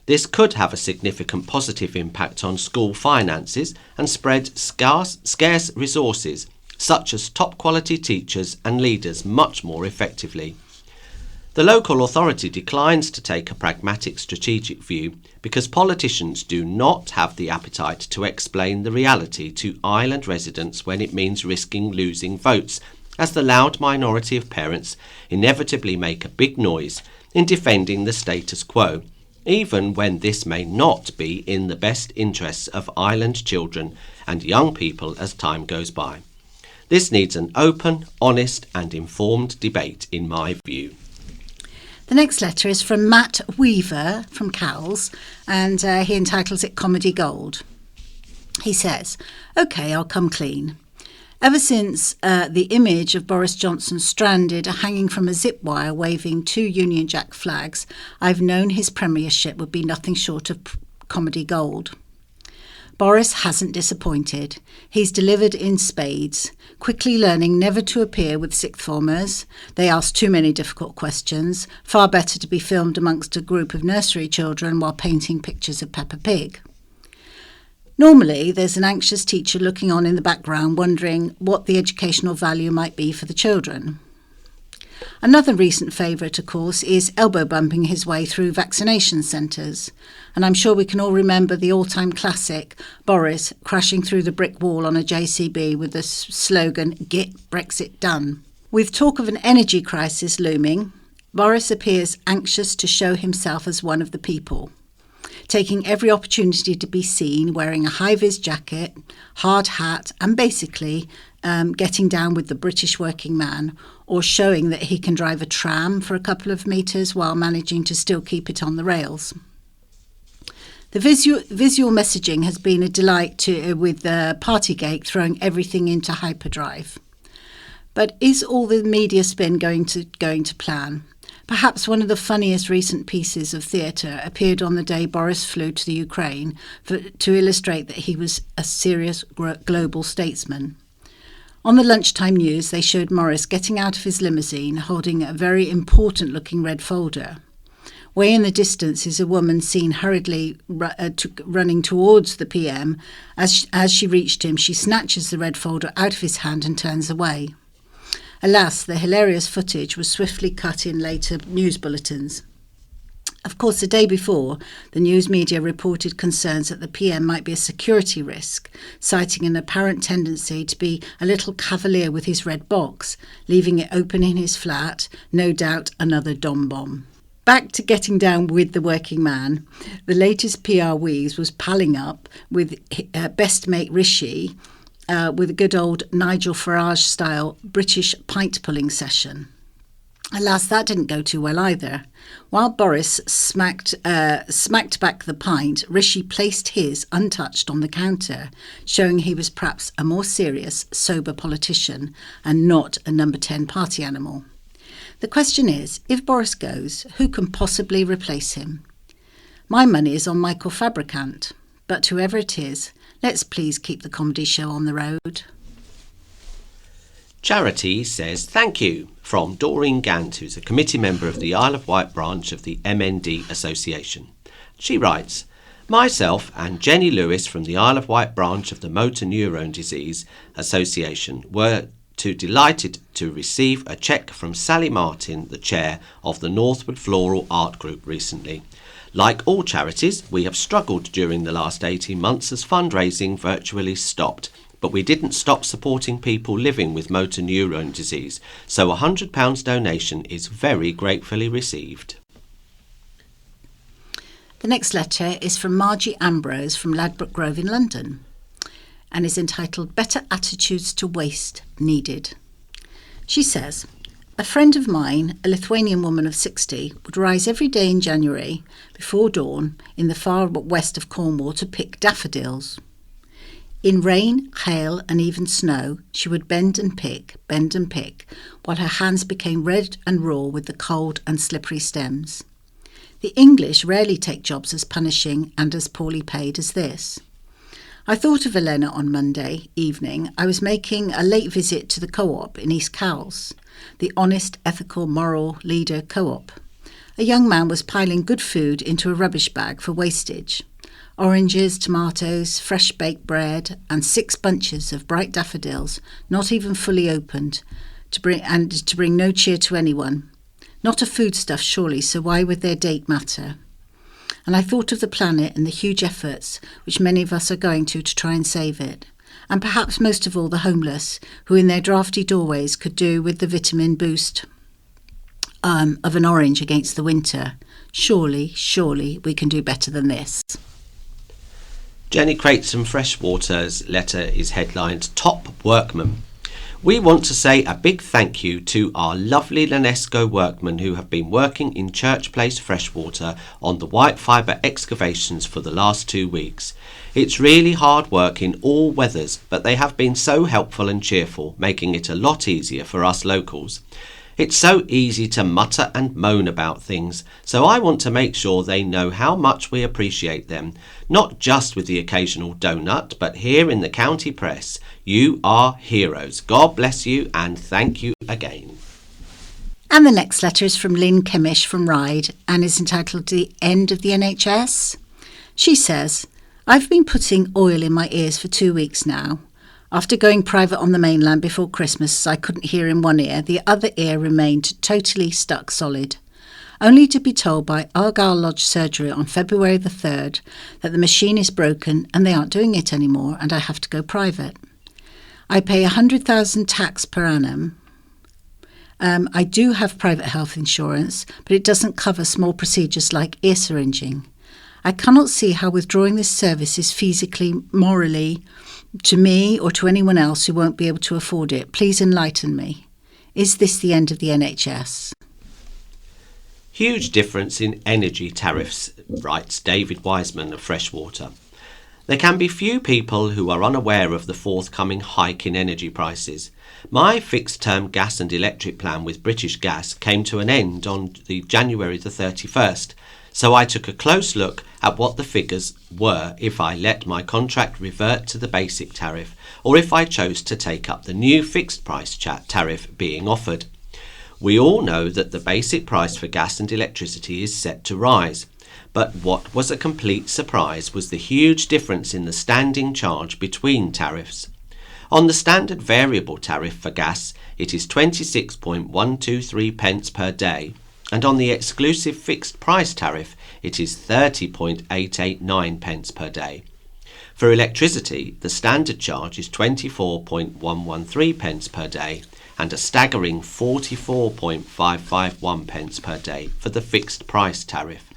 This could have a significant positive impact on school finances and spread scarce resources, such as top-quality teachers and leaders, much more effectively. The local authority declines to take a pragmatic strategic view because politicians do not have the appetite to explain the reality to island residents when it means risking losing votes, as the loud minority of parents inevitably make a big noise in defending the status quo, even when this may not be in the best interests of island children and young people as time goes by. This needs an open, honest and informed debate, in my view. The next letter is from Matt Weaver from Cowles, and he entitles it Comedy Gold. He says, "OK, I'll come clean. Ever since the image of Boris Johnson stranded hanging from a zip wire waving two Union Jack flags, I've known his premiership would be nothing short of comedy gold. Boris hasn't disappointed. He's delivered in spades, quickly learning never to appear with sixth formers. They ask too many difficult questions, far better to be filmed amongst a group of nursery children while painting pictures of Peppa Pig. Normally, there's an anxious teacher looking on in the background, wondering what the educational value might be for the children. Another recent favourite, of course, is elbow-bumping his way through vaccination centres. And I'm sure we can all remember the all-time classic, Boris crashing through the brick wall on a JCB with the slogan, "Get Brexit done." With talk of an energy crisis looming, Boris appears anxious to show himself as one of the people, taking every opportunity to be seen wearing a high-vis jacket, hard hat, and basically getting down with the British working man, or showing that he can drive a tram for a couple of metres while managing to still keep it on the rails. The visual messaging has been a delight with Partygate throwing everything into hyperdrive. But is all the media spin going to plan? Perhaps one of the funniest recent pieces of theatre appeared on the day Boris flew to the Ukraine to illustrate that he was a serious global statesman. On the lunchtime news, they showed Morris getting out of his limousine holding a very important-looking red folder. Way in the distance is a woman seen hurriedly running towards the PM. As she reached him, she snatches the red folder out of his hand and turns away. Alas, the hilarious footage was swiftly cut in later news bulletins. Of course, the day before, the news media reported concerns that the PM might be a security risk, citing an apparent tendency to be a little cavalier with his red box, leaving it open in his flat, no doubt another Dom bomb. Back to getting down with the working man, the latest PR wheeze was palling up with best mate Rishi with a good old Nigel Farage-style British pint-pulling session. Alas, that didn't go too well either. While Boris smacked back the pint, Rishi placed his untouched on the counter, showing he was perhaps a more serious, sober politician and not a number 10 party animal. The question is, if Boris goes, who can possibly replace him? My money is on Michael Fabricant, but whoever it is, let's please keep the comedy show on the road. Charity says thank you from Doreen Gant, who's a committee member of the Isle of Wight branch of the MND Association. She writes, Myself and Jenny Lewis from the Isle of Wight branch of the Motor Neurone Disease Association were delighted to receive a cheque from Sally Martin, the chair of the Northwood Floral Art Group recently. Like all charities, we have struggled during the last 18 months as fundraising virtually stopped. But we didn't stop supporting people living with motor neurone disease, so a £100 donation is very gratefully received. The next letter is from Margie Ambrose from Ladbroke Grove in London and is entitled Better Attitudes to Waste Needed. She says, a friend of mine, a Lithuanian woman of 60, would rise every day in January before dawn in the far west of Cornwall to pick daffodils. In rain, hail and even snow, she would bend and pick, while her hands became red and raw with the cold and slippery stems. The English rarely take jobs as punishing and as poorly paid as this. I thought of Elena on Monday evening. I was making a late visit to the co-op in East Cowles, the honest, ethical, moral leader co-op. A young man was piling good food into a rubbish bag for wastage. Oranges, tomatoes, fresh baked bread and 6 bunches of bright daffodils, not even fully opened, to bring no cheer to anyone. Not a foodstuff surely, so why would their date matter? And I thought of the planet and the huge efforts which many of us are going to try and save it. And perhaps most of all the homeless, who in their drafty doorways could do with the vitamin boost of an orange against the winter. Surely we can do better than this. Jenny Crates from Freshwater's letter is headlined Top Workman. We want to say a big thank you to our lovely Lanesco workmen who have been working in Church Place Freshwater on the white fibre excavations for the last 2 weeks. It's really hard work in all weathers, but they have been so helpful and cheerful, making it a lot easier for us locals. It's so easy to mutter and moan about things, so I want to make sure they know how much we appreciate them, not just with the occasional donut, but here in the county press. You are heroes. God bless you and thank you again. And the next letter is from Lynn Kemish from Ryde and is entitled The End of the NHS. She says, I've been putting oil in my ears for 2 weeks now. After going private on the mainland before Christmas, I couldn't hear in one ear. The other ear remained totally stuck solid, only to be told by Argyll Lodge Surgery on February the 3rd that the machine is broken and they aren't doing it anymore and I have to go private. I pay 100,000 tax per annum. I do have private health insurance, but it doesn't cover small procedures like ear syringing. I cannot see how withdrawing this service is feasibly, morally, to me or to anyone else who won't be able to afford it. Please enlighten me. Is this the end of the NHS? Huge difference in energy tariffs, writes David Wiseman of Freshwater. There can be few people who are unaware of the forthcoming hike in energy prices. My fixed-term gas and electric plan with British Gas came to an end on January the 31st, so I took a close look at what the figures were if I let my contract revert to the basic tariff, or if I chose to take up the new fixed-price tariff being offered. We all know that the basic price for gas and electricity is set to rise. But what was a complete surprise was the huge difference in the standing charge between tariffs. On the standard variable tariff for gas, it is 26.123 pence per day, and on the exclusive fixed price tariff, it is 30.889 pence per day. For electricity, the standard charge is 24.113 pence per day, and a staggering 44.551 pence per day for the fixed price tariff.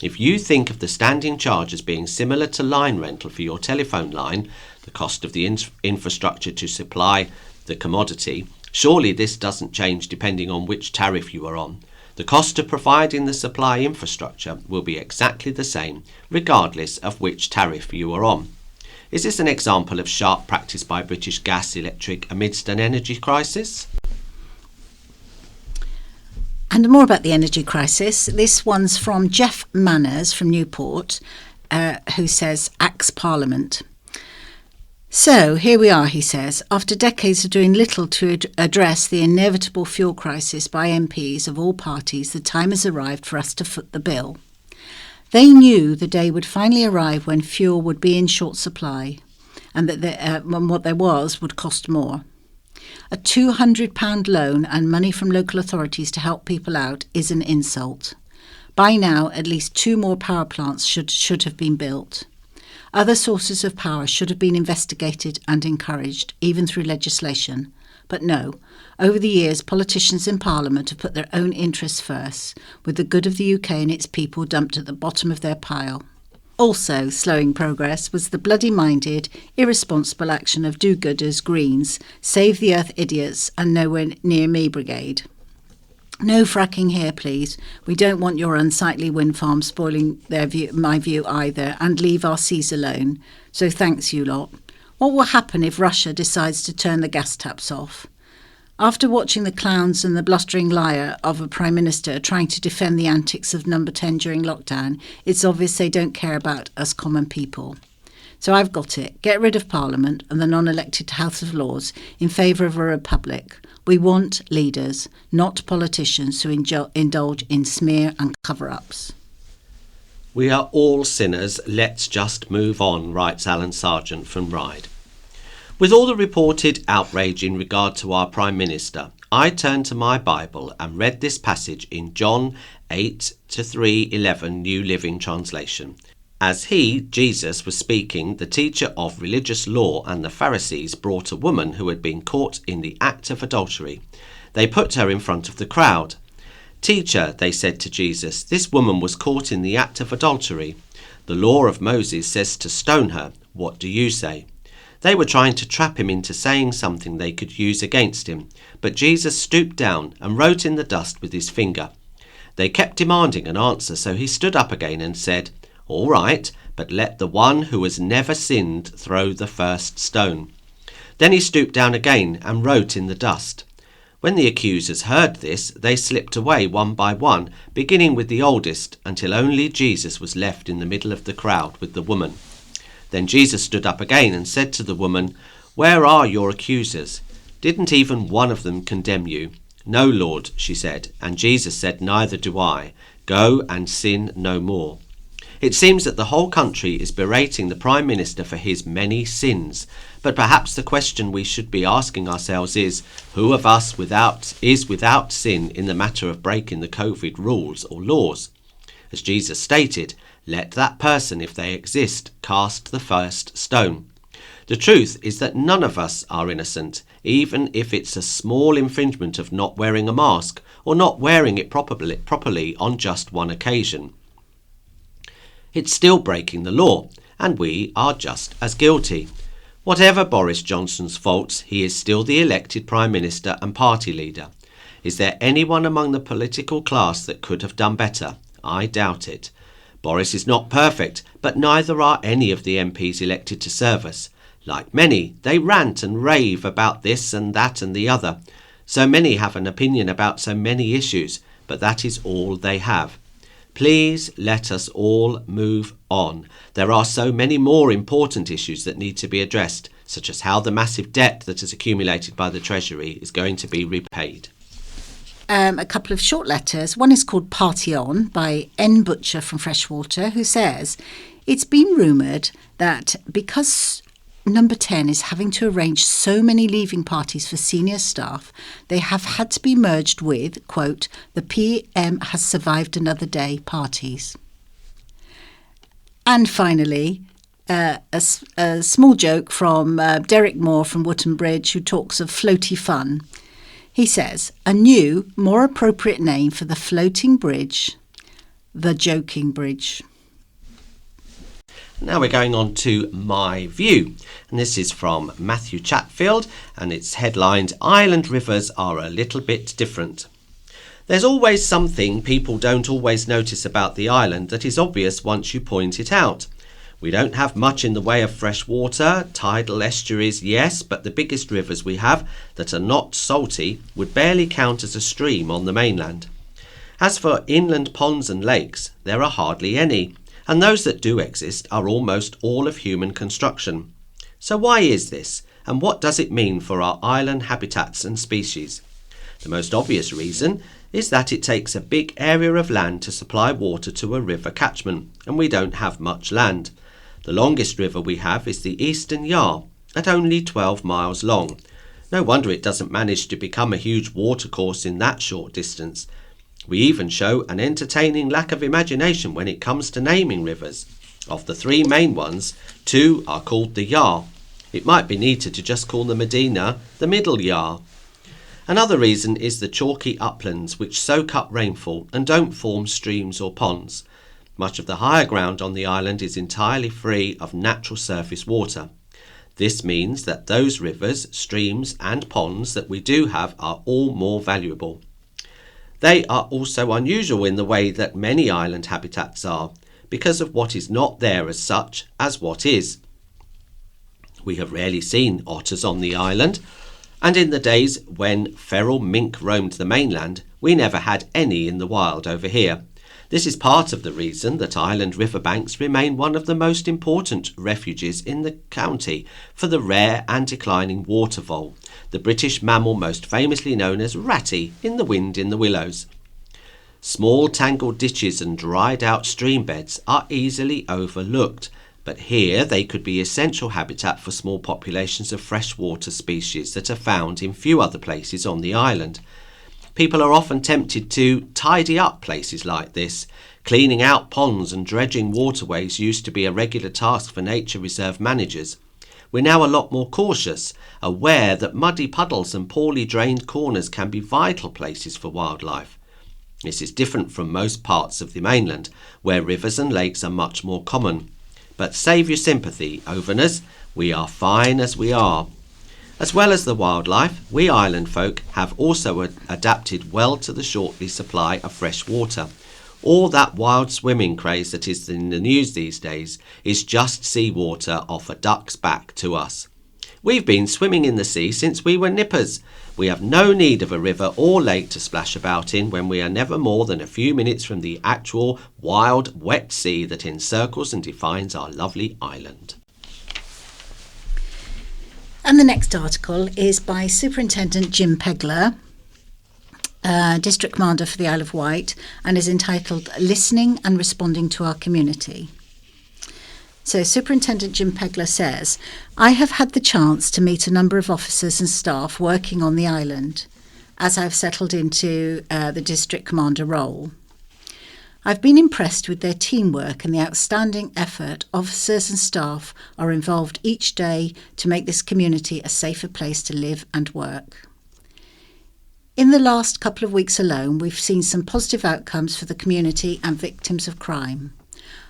If you think of the standing charge as being similar to line rental for your telephone line, the cost of the infrastructure to supply the commodity, surely this doesn't change depending on which tariff you are on. The cost of providing the supply infrastructure will be exactly the same, regardless of which tariff you are on. Is this an example of sharp practice by British Gas Electric amidst an energy crisis? And more about the energy crisis. This one's from Jeff Manners from Newport, who says, Axe Parliament. So here we are, he says, after decades of doing little to address the inevitable fuel crisis by MPs of all parties, the time has arrived for us to foot the bill. They knew the day would finally arrive when fuel would be in short supply and that what there was would cost more. A £200 loan and money from local authorities to help people out is an insult. By now, at least 2 more power plants should have been built. Other sources of power should have been investigated and encouraged, even through legislation. But no, over the years, politicians in Parliament have put their own interests first, with the good of the UK and its people dumped at the bottom of their pile. Also slowing progress was the bloody-minded, irresponsible action of do-gooders, Greens, Save the Earth idiots and Nowhere Near Me brigade. No fracking here, please. We don't want your unsightly wind farms spoiling my view either, and leave our seas alone. So thanks, you lot. What will happen if Russia decides to turn the gas taps off? After watching the clowns and the blustering liar of a Prime Minister trying to defend the antics of Number 10 during lockdown, it's obvious they don't care about us common people. So I've got it. Get rid of Parliament and the non-elected House of Lords in favour of a republic. We want leaders, not politicians who indulge in smear and cover-ups. We are all sinners, let's just move on, writes Alan Sargent from Ryde. With all the reported outrage in regard to our Prime Minister, I turned to my Bible and read this passage in John 8-3:11 New Living Translation. As he, Jesus, was speaking, the teacher of religious law and the Pharisees brought a woman who had been caught in the act of adultery. They put her in front of the crowd. "Teacher," they said to Jesus, "this woman was caught in the act of adultery. The law of Moses says to stone her. What do you say?" They were trying to trap him into saying something they could use against him, but Jesus stooped down and wrote in the dust with his finger. They kept demanding an answer, so he stood up again and said, "All right, but let the one who has never sinned throw the first stone." Then he stooped down again and wrote in the dust. When the accusers heard this, they slipped away one by one, beginning with the oldest, until only Jesus was left in the middle of the crowd with the woman. Then Jesus stood up again and said to the woman, "Where are your accusers? Didn't even one of them condemn you?" "No, Lord," she said, and Jesus said, "Neither do I. Go and sin no more." It seems that the whole country is berating the Prime Minister for his many sins, but perhaps the question we should be asking ourselves is, who of us is without sin in the matter of breaking the COVID rules or laws? As Jesus stated, let that person, if they exist, cast the first stone. The truth is that none of us are innocent, even if it's a small infringement of not wearing a mask or not wearing it properly on just one occasion. It's still breaking the law, and we are just as guilty. Whatever Boris Johnson's faults, he is still the elected Prime Minister and party leader. Is there anyone among the political class that could have done better? I doubt it. Boris is not perfect, but neither are any of the MPs elected to serve us. Like many, they rant and rave about this and that and the other. So many have an opinion about so many issues, but that is all they have. Please let us all move on. There are so many more important issues that need to be addressed, such as how the massive debt that has accumulated by the Treasury is going to be repaid. A couple of short letters. One is called Party On by N. Butcher from Freshwater, who says, "It's been rumoured that because Number 10 is having to arrange so many leaving parties for senior staff, they have had to be merged with, quote, the PM has survived another day parties." And finally, a small joke from Derek Moore from Wootton Bridge, who talks of floaty fun. He says, "A new, more appropriate name for the floating bridge, the joking bridge." Now we're going on to My View, and this is from Matthew Chatfield, and it's headlined, "Island rivers are a little bit different." There's always something people don't always notice about the island that is obvious once you point it out. We don't have much in the way of fresh water, tidal estuaries, yes, but the biggest rivers we have that are not salty would barely count as a stream on the mainland. As for inland ponds and lakes, there are hardly any, and those that do exist are almost all of human construction. So why is this, and what does it mean for our island habitats and species? The most obvious reason is that it takes a big area of land to supply water to a river catchment, and we don't have much land. The longest river we have is the Eastern Yar, at only 12 miles long. No wonder it doesn't manage to become a huge watercourse in that short distance. We even show an entertaining lack of imagination when it comes to naming rivers. Of the 3 main ones, 2 are called the Yar. It might be neater to just call the Medina the Middle Yar. Another reason is the chalky uplands which soak up rainfall and don't form streams or ponds. Much of the higher ground on the island is entirely free of natural surface water. This means that those rivers, streams and ponds that we do have are all more valuable. They are also unusual in the way that many island habitats are, because of what is not there as such as what is. We have rarely seen otters on the island, and in the days when feral mink roamed the mainland, we never had any in the wild over here. This is part of the reason that island riverbanks remain one of the most important refuges in the county for the rare and declining water vole, the British mammal most famously known as ratty in The Wind in the Willows. Small tangled ditches and dried out stream beds are easily overlooked, but here they could be essential habitat for small populations of freshwater species that are found in few other places on the island. People are often tempted to tidy up places like this. Cleaning out ponds and dredging waterways used to be a regular task for nature reserve managers. We're now a lot more cautious, aware that muddy puddles and poorly drained corners can be vital places for wildlife. This is different from most parts of the mainland, where rivers and lakes are much more common. But save your sympathy, Overners, we are fine as we are. As well as the wildlife, we island folk have also adapted well to the shortly supply of fresh water. All that wild swimming craze that is in the news these days is just seawater off a duck's back to us. We've been swimming in the sea since we were nippers. We have no need of a river or lake to splash about in when we are never more than a few minutes from the actual wild, wet sea that encircles and defines our lovely island. And the next article is by Superintendent Jim Pegler, District Commander for the Isle of Wight, and is entitled Listening and Responding to Our Community. So Superintendent Jim Pegler says, I have had the chance to meet a number of officers and staff working on the island as I've settled into the District Commander role. I've been impressed with their teamwork and the outstanding effort officers and staff are involved each day to make this community a safer place to live and work. In the last couple of weeks alone, we've seen some positive outcomes for the community and victims of crime.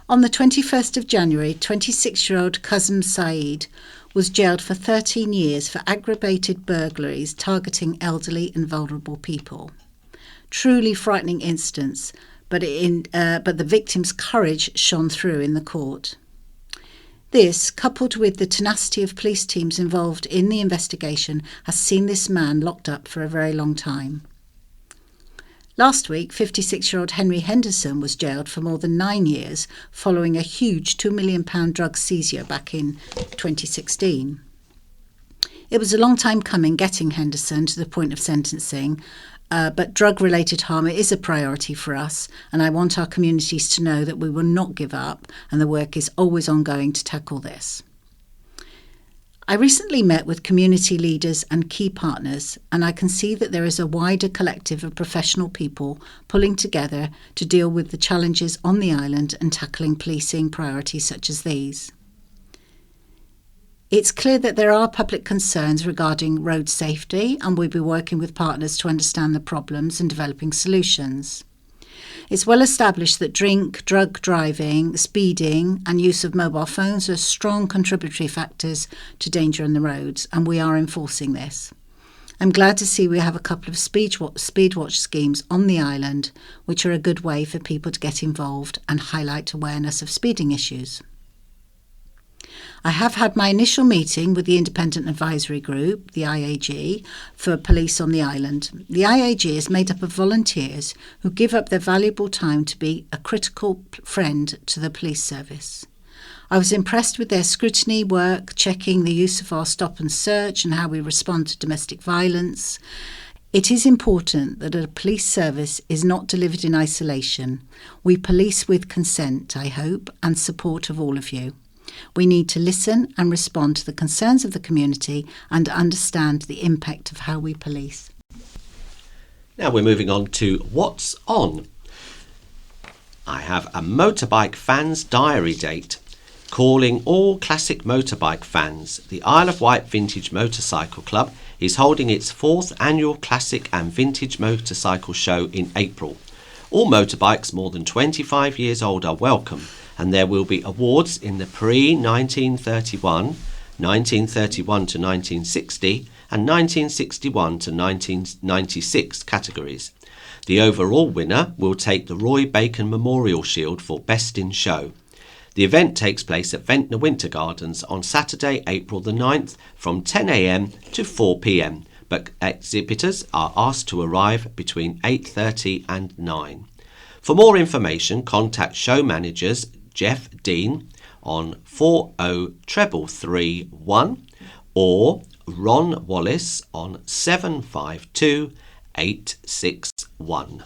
On the 21st of January, 26-year-old Qasem Saeed was jailed for 13 years for aggravated burglaries targeting elderly and vulnerable people. Truly frightening incidents, but the victim's courage shone through in the court. This, coupled with the tenacity of police teams involved in the investigation, has seen this man locked up for a very long time. Last week, 56-year-old Henry Henderson was jailed for more than 9 years following a huge £2 million drug seizure back in 2016. It was a long time coming getting Henderson to the point of sentencing, but drug-related harm is a priority for us, and I want our communities to know that we will not give up and the work is always ongoing to tackle this. I recently met with community leaders and key partners, and I can see that there is a wider collective of professional people pulling together to deal with the challenges on the island and tackling policing priorities such as these. It's clear that there are public concerns regarding road safety, and we'll be working with partners to understand the problems and developing solutions. It's well established that drug driving, speeding and use of mobile phones are strong contributory factors to danger on the roads, and we are enforcing this. I'm glad to see we have a couple of speed watch schemes on the island, which are a good way for people to get involved and highlight awareness of speeding issues. I have had my initial meeting with the Independent Advisory Group, the IAG, for police on the island. The IAG is made up of volunteers who give up their valuable time to be a critical friend to the police service. I was impressed with their scrutiny work, checking the use of our stop and search and how we respond to domestic violence. It is important that a police service is not delivered in isolation. We police with consent, I hope, and support of all of you. We need to listen and respond to the concerns of the community and understand the impact of how we police. Now we're moving on to What's On. I have a motorbike fans diary date. Calling all classic motorbike fans, the Isle of Wight Vintage Motorcycle Club is holding its 4th annual Classic and Vintage Motorcycle Show in April. All motorbikes more than 25 years old are welcome, and there will be awards in the pre-1931, 1931 to 1960 and 1961 to 1996 categories. The overall winner will take the Roy Bacon Memorial Shield for Best in Show. The event takes place at Ventnor Winter Gardens on Saturday, April the 9th from 10 a.m. to 4 p.m, but exhibitors are asked to arrive between 8:30 and 9. For more information, contact show managers Jeff Dean on 40331 or Ron Wallace on 752861.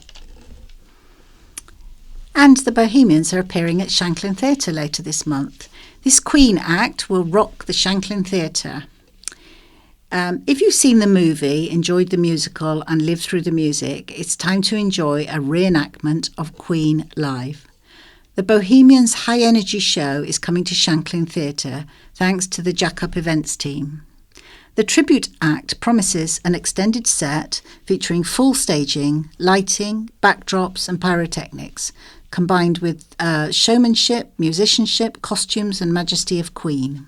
And the Bohemians are appearing at Shanklin Theatre later this month. This Queen act will rock the Shanklin Theatre. If you've seen the movie, enjoyed the musical and lived through the music, it's time to enjoy a reenactment of Queen live. The Bohemians' high-energy show is coming to Shanklin Theatre thanks to the Jack Up Events team. The tribute act promises an extended set featuring full staging, lighting, backdrops and pyrotechnics, combined with showmanship, musicianship, costumes and majesty of Queen.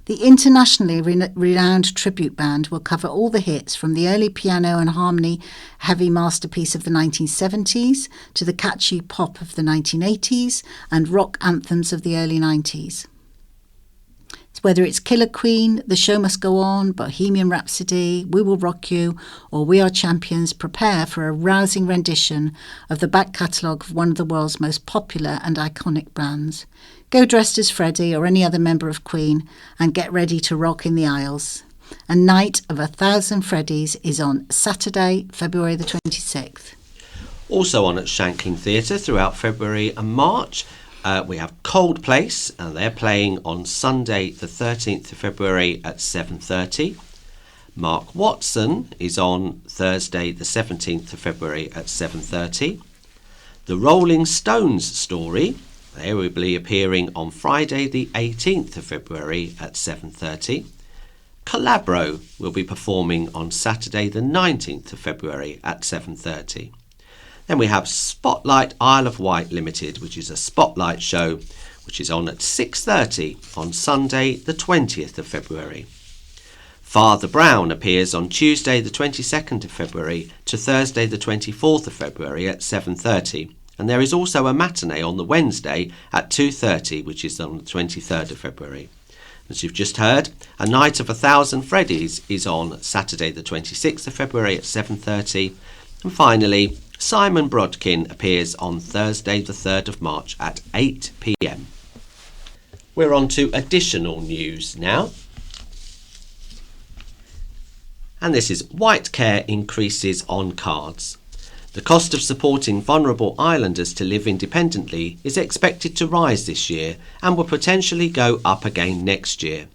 The internationally renowned tribute band will cover all the hits from the early piano and harmony heavy masterpiece of the 1970s to the catchy pop of the 1980s and rock anthems of the early 90s. Whether it's Killer Queen, The Show Must Go On, Bohemian Rhapsody, We Will Rock You, or We Are Champions, prepare for a rousing rendition of the back catalogue of one of the world's most popular and iconic bands. Go dressed as Freddie or any other member of Queen and get ready to rock in the aisles. A night of 1,000 Freddies is on Saturday, February the 26th. Also on at Shanklin Theatre throughout February and March, we have Cold Place, and they're playing on Sunday the 13th of February at 7:30. Mark Watson is on Thursday the 17th of February at 7:30. The Rolling Stones Story, they will be appearing on Friday the 18th of February at 7:30. Calabro will be performing on Saturday the 19th of February at 7:30. Then we have Spotlight Isle of Wight Limited, which is a spotlight show, which is on at 6:30 on Sunday the 20th of February. Father Brown appears on Tuesday the 22nd of February to Thursday the 24th of February at 7:30. And there is also a matinee on the Wednesday at 2:30, which is on the 23rd of February. As you've just heard, A Night of 1,000 Freddies is on Saturday the 26th of February at 7:30. And finally, Simon Brodkin appears on Thursday the 3rd of March at 8 p.m. We're on to additional news now. And this is Wight Care increases on cards. The cost of supporting vulnerable islanders to live independently is expected to rise this year and will potentially go up again next year.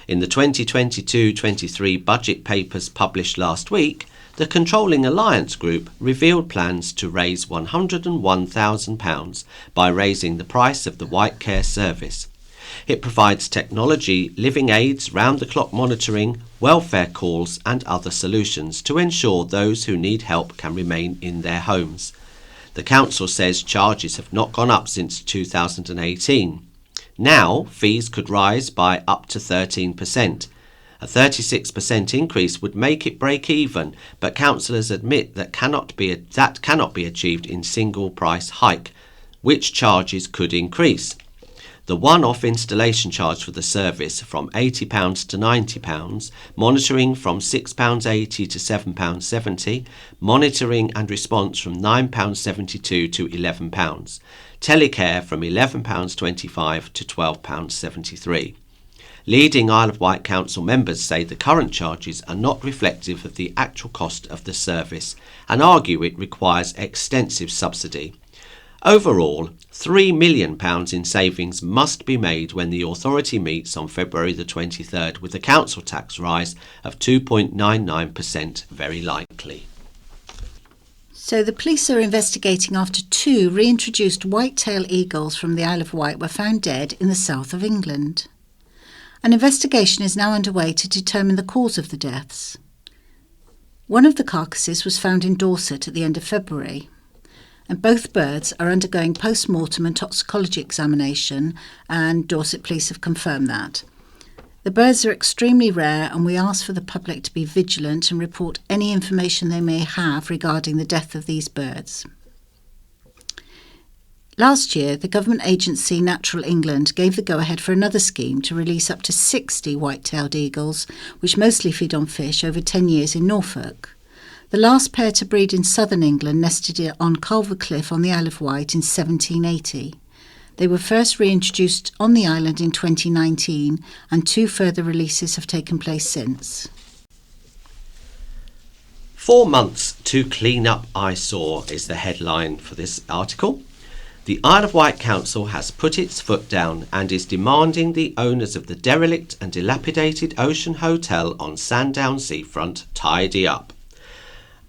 In the 2022-23 budget papers published last week, the Controlling Alliance Group revealed plans to raise £101,000 by raising the price of the Wight Care service. It provides technology, living aids, round-the-clock monitoring, welfare calls and other solutions to ensure those who need help can remain in their homes. The council says charges have not gone up since 2018. Now, fees could rise by up to 13%. A 36% increase would make it break even, but councillors admit that cannot be achieved in single price hike, which charges could increase. The one-off installation charge for the service from £80 to £90, monitoring from £6.80 to £7.70, monitoring and response from £9.72 to £11, telecare from £11.25 to £12.73. Leading Isle of Wight Council members say the current charges are not reflective of the actual cost of the service and argue it requires extensive subsidy. Overall, £3 million in savings must be made when the authority meets on February the 23rd, with a council tax rise of 2.99% very likely. So the police are investigating after 2 reintroduced white-tailed eagles from the Isle of Wight were found dead in the south of England. An investigation is now underway to determine the cause of the deaths. One of the carcasses was found in Dorset at the end of February, and both birds are undergoing post-mortem and toxicology examination, and Dorset Police have confirmed that. The birds are extremely rare, and we ask for the public to be vigilant and report any information they may have regarding the death of these birds. Last year, the government agency Natural England gave the go-ahead for another scheme to release up to 60 white-tailed eagles, which mostly feed on fish, over 10 years in Norfolk. The last pair to breed in southern England nested on Culver Cliff on the Isle of Wight in 1780. They were first reintroduced on the island in 2019, and 2 further releases have taken place since. 4 months to clean up eyesore is the headline for this article. The Isle of Wight Council has put its foot down and is demanding the owners of the derelict and dilapidated Ocean Hotel on Sandown seafront tidy up.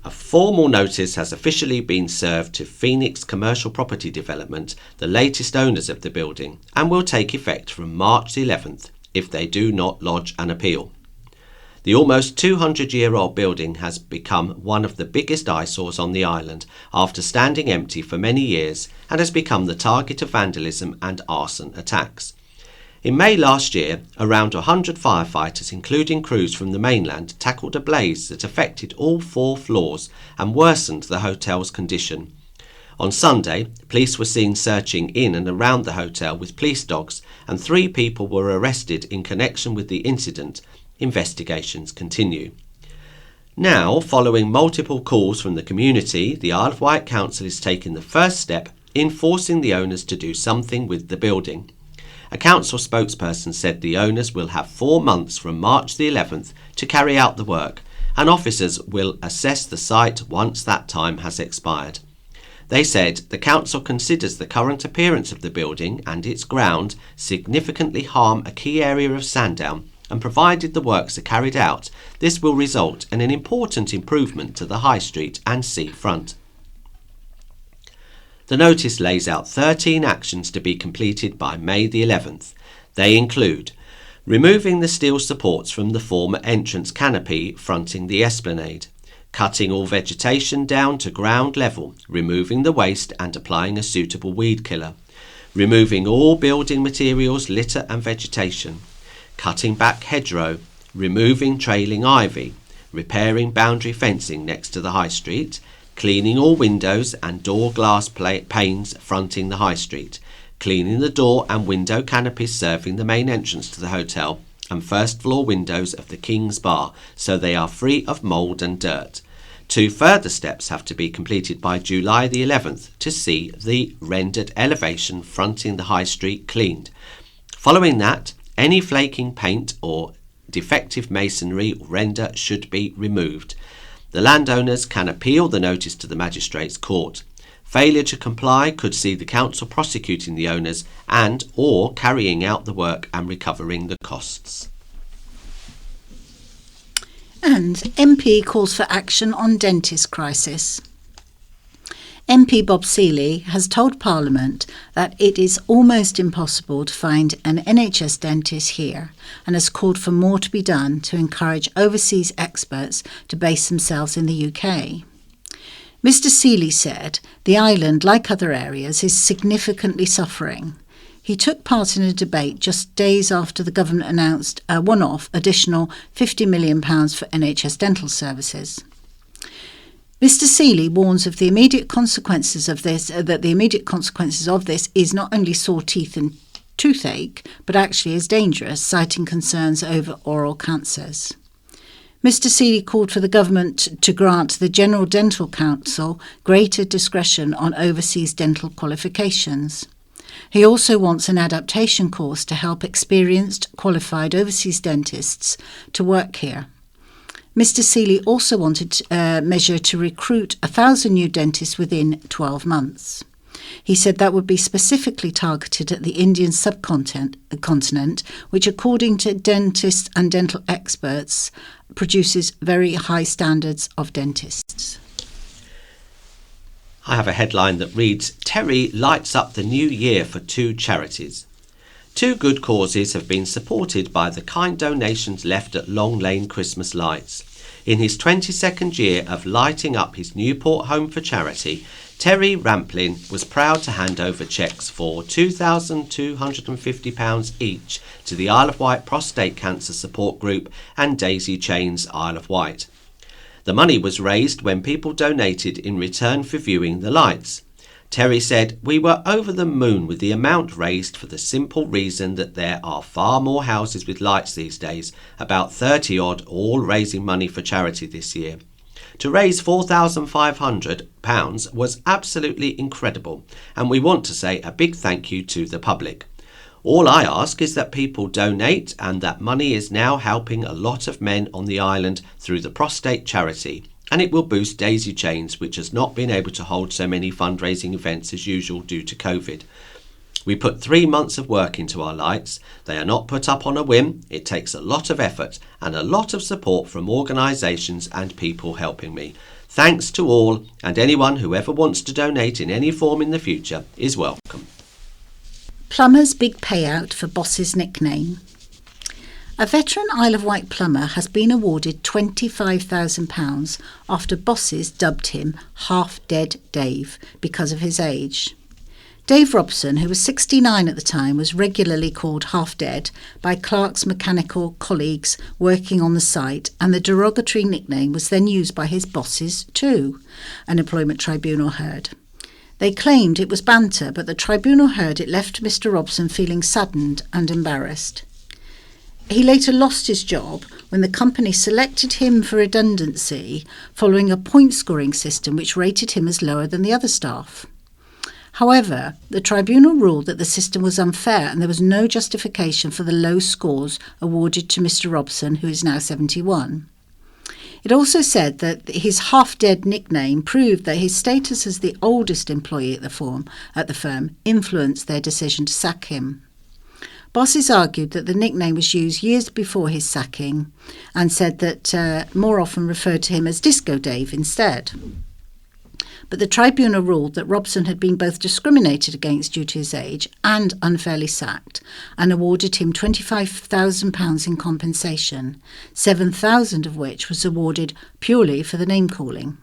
A formal notice has officially been served to Phoenix Commercial Property Development, the latest owners of the building, and will take effect from March the 11th if they do not lodge an appeal. The almost 200-year-old building has become one of the biggest eyesores on the island after standing empty for many years, and has become the target of vandalism and arson attacks. In May last year, around 100 firefighters, including crews from the mainland, tackled a blaze that affected all 4 floors and worsened the hotel's condition. On Sunday, police were seen searching in and around the hotel with police dogs, and 3 people were arrested in connection with the incident. Investigations continue. Now, following multiple calls from the community, the Isle of Wight Council is taking the first step in forcing the owners to do something with the building. A council spokesperson said the owners will have 4 months from March the 11th to carry out the work, and officers will assess the site once that time has expired. They said the council considers the current appearance of the building and its ground significantly harm a key area of Sandown, and provided the works are carried out, this will result in an important improvement to the High Street and seafront. The notice lays out 13 actions to be completed by May the 11th. They include removing the steel supports from the former entrance canopy fronting the esplanade, cutting all vegetation down to ground level, removing the waste and applying a suitable weed killer, removing all building materials, litter and vegetation, cutting back hedgerow, removing trailing ivy, repairing boundary fencing next to the High Street, cleaning all windows and door glass panes fronting the High Street, cleaning the door and window canopies serving the main entrance to the hotel and first floor windows of the King's Bar so they are free of mould and dirt. 2 further steps have to be completed by July the 11th to see the rendered elevation fronting the High Street cleaned. Following that, any flaking paint or defective masonry or render should be removed. The landowners can appeal the notice to the Magistrates' Court. Failure to comply could see the council prosecuting the owners and or carrying out the work and recovering the costs. And MP calls for action on dentist crisis. MP Bob Seeley has told Parliament that it is almost impossible to find an NHS dentist here, and has called for more to be done to encourage overseas experts to base themselves in the UK. Mr Seeley said the island, like other areas, is significantly suffering. He took part in a debate just days after the government announced a one-off additional £50 million for NHS dental services. Mr Seeley warns of the immediate consequences of this, that the immediate consequences of this is not only sore teeth and toothache, but actually is dangerous, citing concerns over oral cancers. Mr Seeley called for the government to grant the General Dental Council greater discretion on overseas dental qualifications. He also wants an adaptation course to help experienced, qualified overseas dentists to work here. Mr. Seeley also wanted a measure to recruit 1,000 new dentists within 12 months. He said that would be specifically targeted at the Indian subcontinent, which, according to dentists and dental experts, produces very high standards of dentists. I have a headline that reads, Terry lights up the new year for 2 charities. 2 good causes have been supported by the kind donations left at Long Lane Christmas lights. In his 22nd year of lighting up his Newport home for charity, Terry Ramplin was proud to hand over cheques for £2,250 each to the Isle of Wight Prostate Cancer Support Group and Daisy Chain's Isle of Wight. The money was raised when people donated in return for viewing the lights. Terry said, "We were over the moon with the amount raised for the simple reason that there are far more houses with lights these days, about 30 odd, all raising money for charity this year. To raise £4,500 was absolutely incredible, and we want to say a big thank you to the public. All I ask is that people donate, and that money is now helping a lot of men on the island through the prostate charity, and it will boost Daisy Chains, which has not been able to hold so many fundraising events as usual due to COVID. We put 3 months of work into our lights. They are not put up on a whim. It takes a lot of effort and a lot of support from organisations and people helping me. Thanks to all, and anyone who ever wants to donate in any form in the future is welcome." Plumber's big payout for boss's nickname. A veteran Isle of Wight plumber has been awarded £25,000 after bosses dubbed him Half Dead Dave because of his age. Dave Robson, who was 69 at the time, was regularly called Half Dead by Clark's mechanical colleagues working on the site, and the derogatory nickname was then used by his bosses too, an employment tribunal heard. They claimed it was banter, but the tribunal heard it left Mr. Robson feeling saddened and embarrassed. He later lost his job when the company selected him for redundancy following a point-scoring system which rated him as lower than the other staff. However, the tribunal ruled that the system was unfair and there was no justification for the low scores awarded to Mr. Robson, who is now 71. It also said that his half-dead nickname proved that his status as the oldest employee at the firm influenced their decision to sack him. Bosses argued that the nickname was used years before his sacking and said that more often referred to him as Disco Dave instead. But the tribunal ruled that Robson had been both discriminated against due to his age and unfairly sacked, and awarded him £25,000 in compensation, £7,000 of which was awarded purely for the name-calling.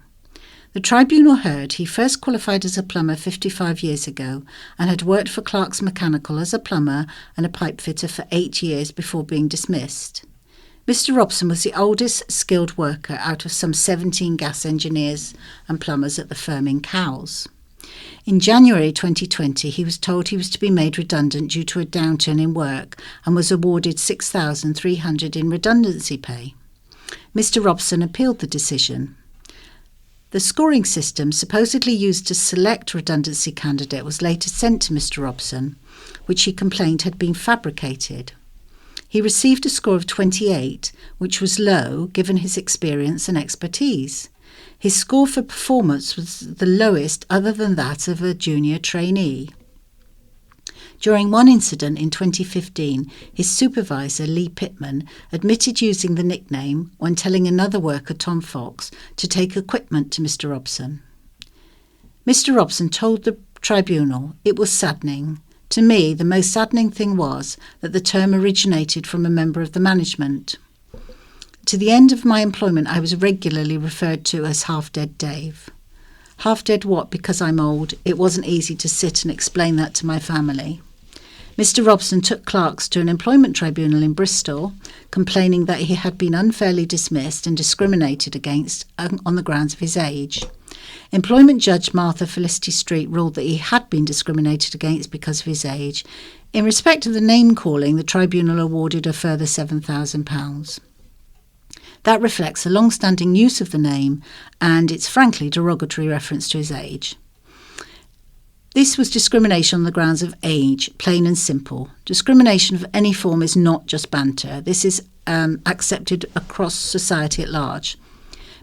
The tribunal heard he first qualified as a plumber 55 years ago and had worked for Clark's Mechanical as a plumber and a pipe fitter for 8 years before being dismissed. Mr. Robson was the oldest skilled worker out of some 17 gas engineers and plumbers at the firm in Cowes. In January 2020, he was told he was to be made redundant due to a downturn in work and was awarded £6,300 in redundancy pay. Mr. Robson appealed the decision. The scoring system supposedly used to select redundancy candidate was later sent to Mr. Robson, which he complained had been fabricated. He received a score of 28, which was low given his experience and expertise. His score for performance was the lowest other than that of a junior trainee. During one incident in 2015, his supervisor, Lee Pittman, admitted using the nickname when telling another worker, Tom Fox, to take equipment to Mr. Robson. Mr. Robson told the tribunal, "It was saddening. To me, the most saddening thing was that the term originated from a member of the management. To the end of my employment, I was regularly referred to as Half-Dead Dave. Half-dead what? Because I'm old. It wasn't easy to sit and explain that to my family." Mr. Robson took Clark's to an employment tribunal in Bristol, complaining that he had been unfairly dismissed and discriminated against on the grounds of his age. Employment judge Martha Felicity Street ruled that he had been discriminated against because of his age. In respect of the name-calling, the tribunal awarded a further £7,000. That reflects a long-standing use of the name and its frankly derogatory reference to his age. This was discrimination on the grounds of age, plain and simple. Discrimination of any form is not just banter. This is accepted across society at large.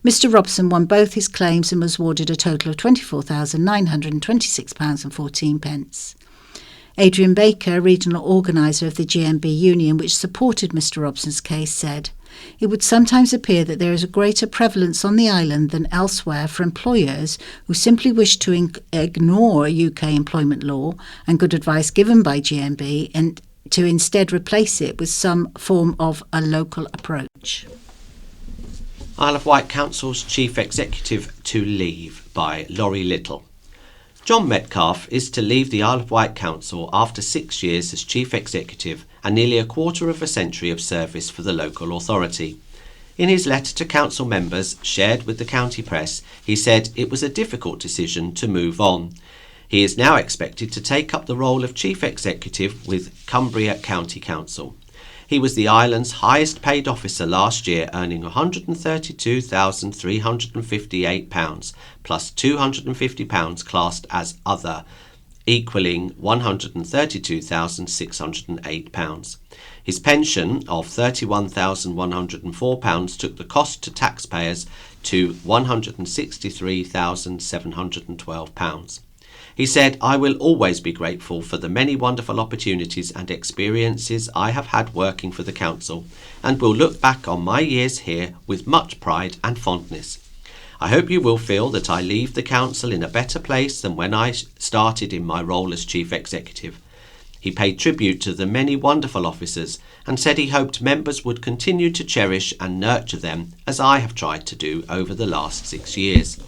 Mr Robson won both his claims and was awarded a total of £24,926.14. Adrian Baker, regional organiser of the GMB union which supported Mr Robson's case, said, "It would sometimes appear that there is a greater prevalence on the island than elsewhere for employers who simply wish to ignore UK employment law and good advice given by GMB and to instead replace it with some form of a local approach." Isle of Wight Council's Chief Executive to leave by Laurie Little. John Metcalfe is to leave the Isle of Wight Council after 6 years as Chief Executive and nearly a quarter of a century of service for the local authority. In his letter to council members, shared with the county press, he said it was a difficult decision to move on. He is now expected to take up the role of Chief Executive with Cumbria County Council. He was the island's highest paid officer last year, earning £132,358 plus £250 classed as other, equalling £132,608. His pension of £31,104 took the cost to taxpayers to £163,712. He said, "I will always be grateful for the many wonderful opportunities and experiences I have had working for the council, and will look back on my years here with much pride and fondness. I hope you will feel that I leave the council in a better place than when I started in my role as Chief Executive." He paid tribute to the many wonderful officers and said he hoped members would continue to cherish and nurture them as I have tried to do over the last 6 years.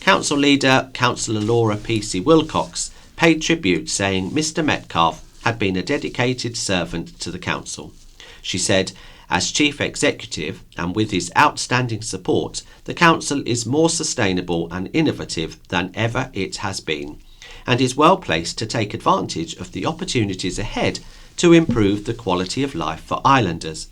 Council leader, Councillor Laura P.C. Wilcox, paid tribute, saying Mr Metcalfe had been a dedicated servant to the council. She said, "As Chief Executive, and with his outstanding support, the council is more sustainable and innovative than ever it has been, and is well placed to take advantage of the opportunities ahead to improve the quality of life for islanders.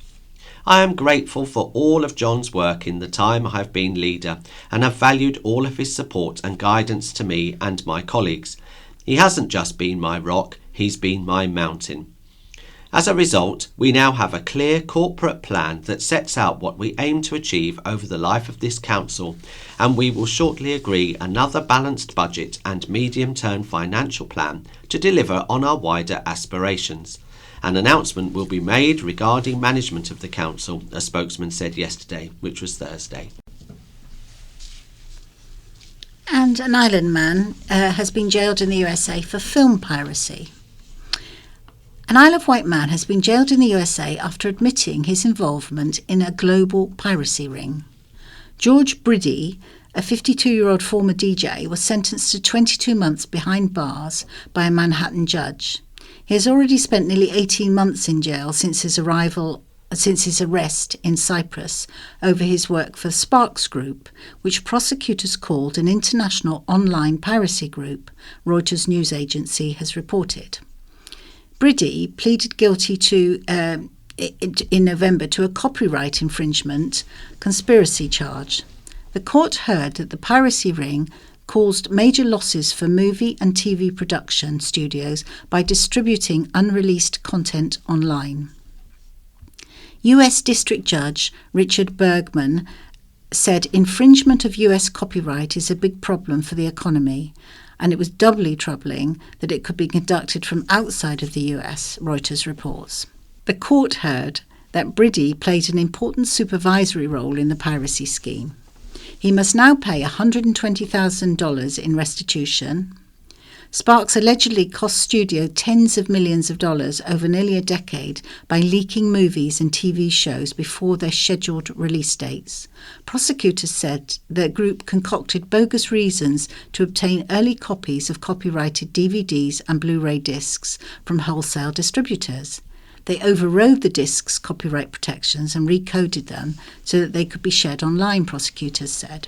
I am grateful for all of John's work in the time I have been leader and have valued all of his support and guidance to me and my colleagues. He hasn't just been my rock, he's been my mountain. As a result, we now have a clear corporate plan that sets out what we aim to achieve over the life of this council, and we will shortly agree another balanced budget and medium-term financial plan to deliver on our wider aspirations. An announcement will be made regarding management of the council," a spokesman said yesterday, which was Thursday. And an island man has been jailed in the USA for film piracy. An Isle of Wight man has been jailed in the USA after admitting his involvement in a global piracy ring. George Briddy, a 52-year-old former DJ, was sentenced to 22 months behind bars by a Manhattan judge. He has already spent nearly 18 months in jail since his arrest in Cyprus over his work for the Sparks Group, which prosecutors called an international online piracy group, Reuters news agency has reported. Briddy pleaded guilty in November to a copyright infringement conspiracy charge. The court heard that the piracy ring caused major losses for movie and TV production studios by distributing unreleased content online. US District Judge Richard Bergman said infringement of US copyright is a big problem for the economy, and it was doubly troubling that it could be conducted from outside of the US, Reuters reports. The court heard that Briddy played an important supervisory role in the piracy scheme. He must now pay $120,000 in restitution. Sparks allegedly cost studio tens of millions of dollars over nearly a decade by leaking movies and TV shows before their scheduled release dates. Prosecutors said the group concocted bogus reasons to obtain early copies of copyrighted DVDs and Blu-ray discs from wholesale distributors. They overrode the discs' copyright protections and recoded them so that they could be shared online, prosecutors said.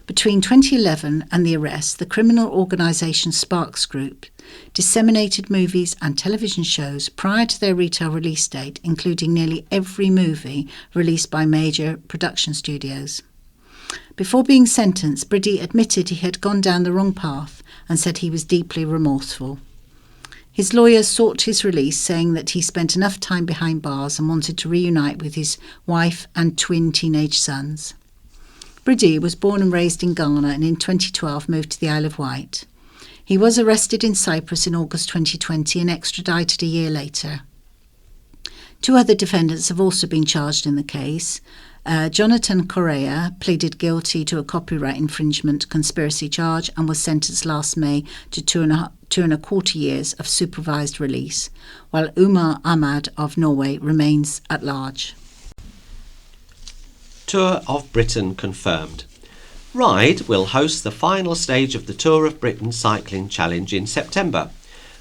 Between 2011 and the arrest, the criminal organisation Sparks Group disseminated movies and television shows prior to their retail release date, including nearly every movie released by major production studios. Before being sentenced, Bridie admitted he had gone down the wrong path and said he was deeply remorseful. His lawyers sought his release, saying that he spent enough time behind bars and wanted to reunite with his wife and twin teenage sons. Bridie was born and raised in Ghana and in 2012 moved to the Isle of Wight. He was arrested in Cyprus in August 2020 and extradited a year later. 2 other defendants have also been charged in the case. Jonathan Correa pleaded guilty to a copyright infringement conspiracy charge and was sentenced last May to 2.25 years of supervised release, while Umar Ahmad of Norway remains at large. Tour of Britain confirmed. Ryde will host the final stage of the Tour of Britain Cycling Challenge in September.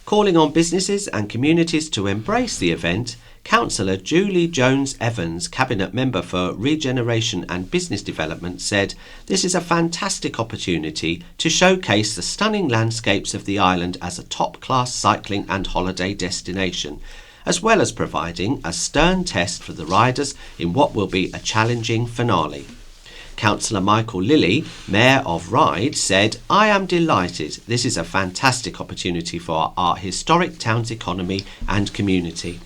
Calling on businesses and communities to embrace the event, Councillor Julie Jones-Evans, Cabinet Member for Regeneration and Business Development, said, "This is a fantastic opportunity to showcase the stunning landscapes of the island as a top-class cycling and holiday destination, as well as providing a stern test for the riders in what will be a challenging finale." Councillor Michael Lilly, Mayor of Ryde, said, "I am delighted. This is a fantastic opportunity for our historic town's economy and community.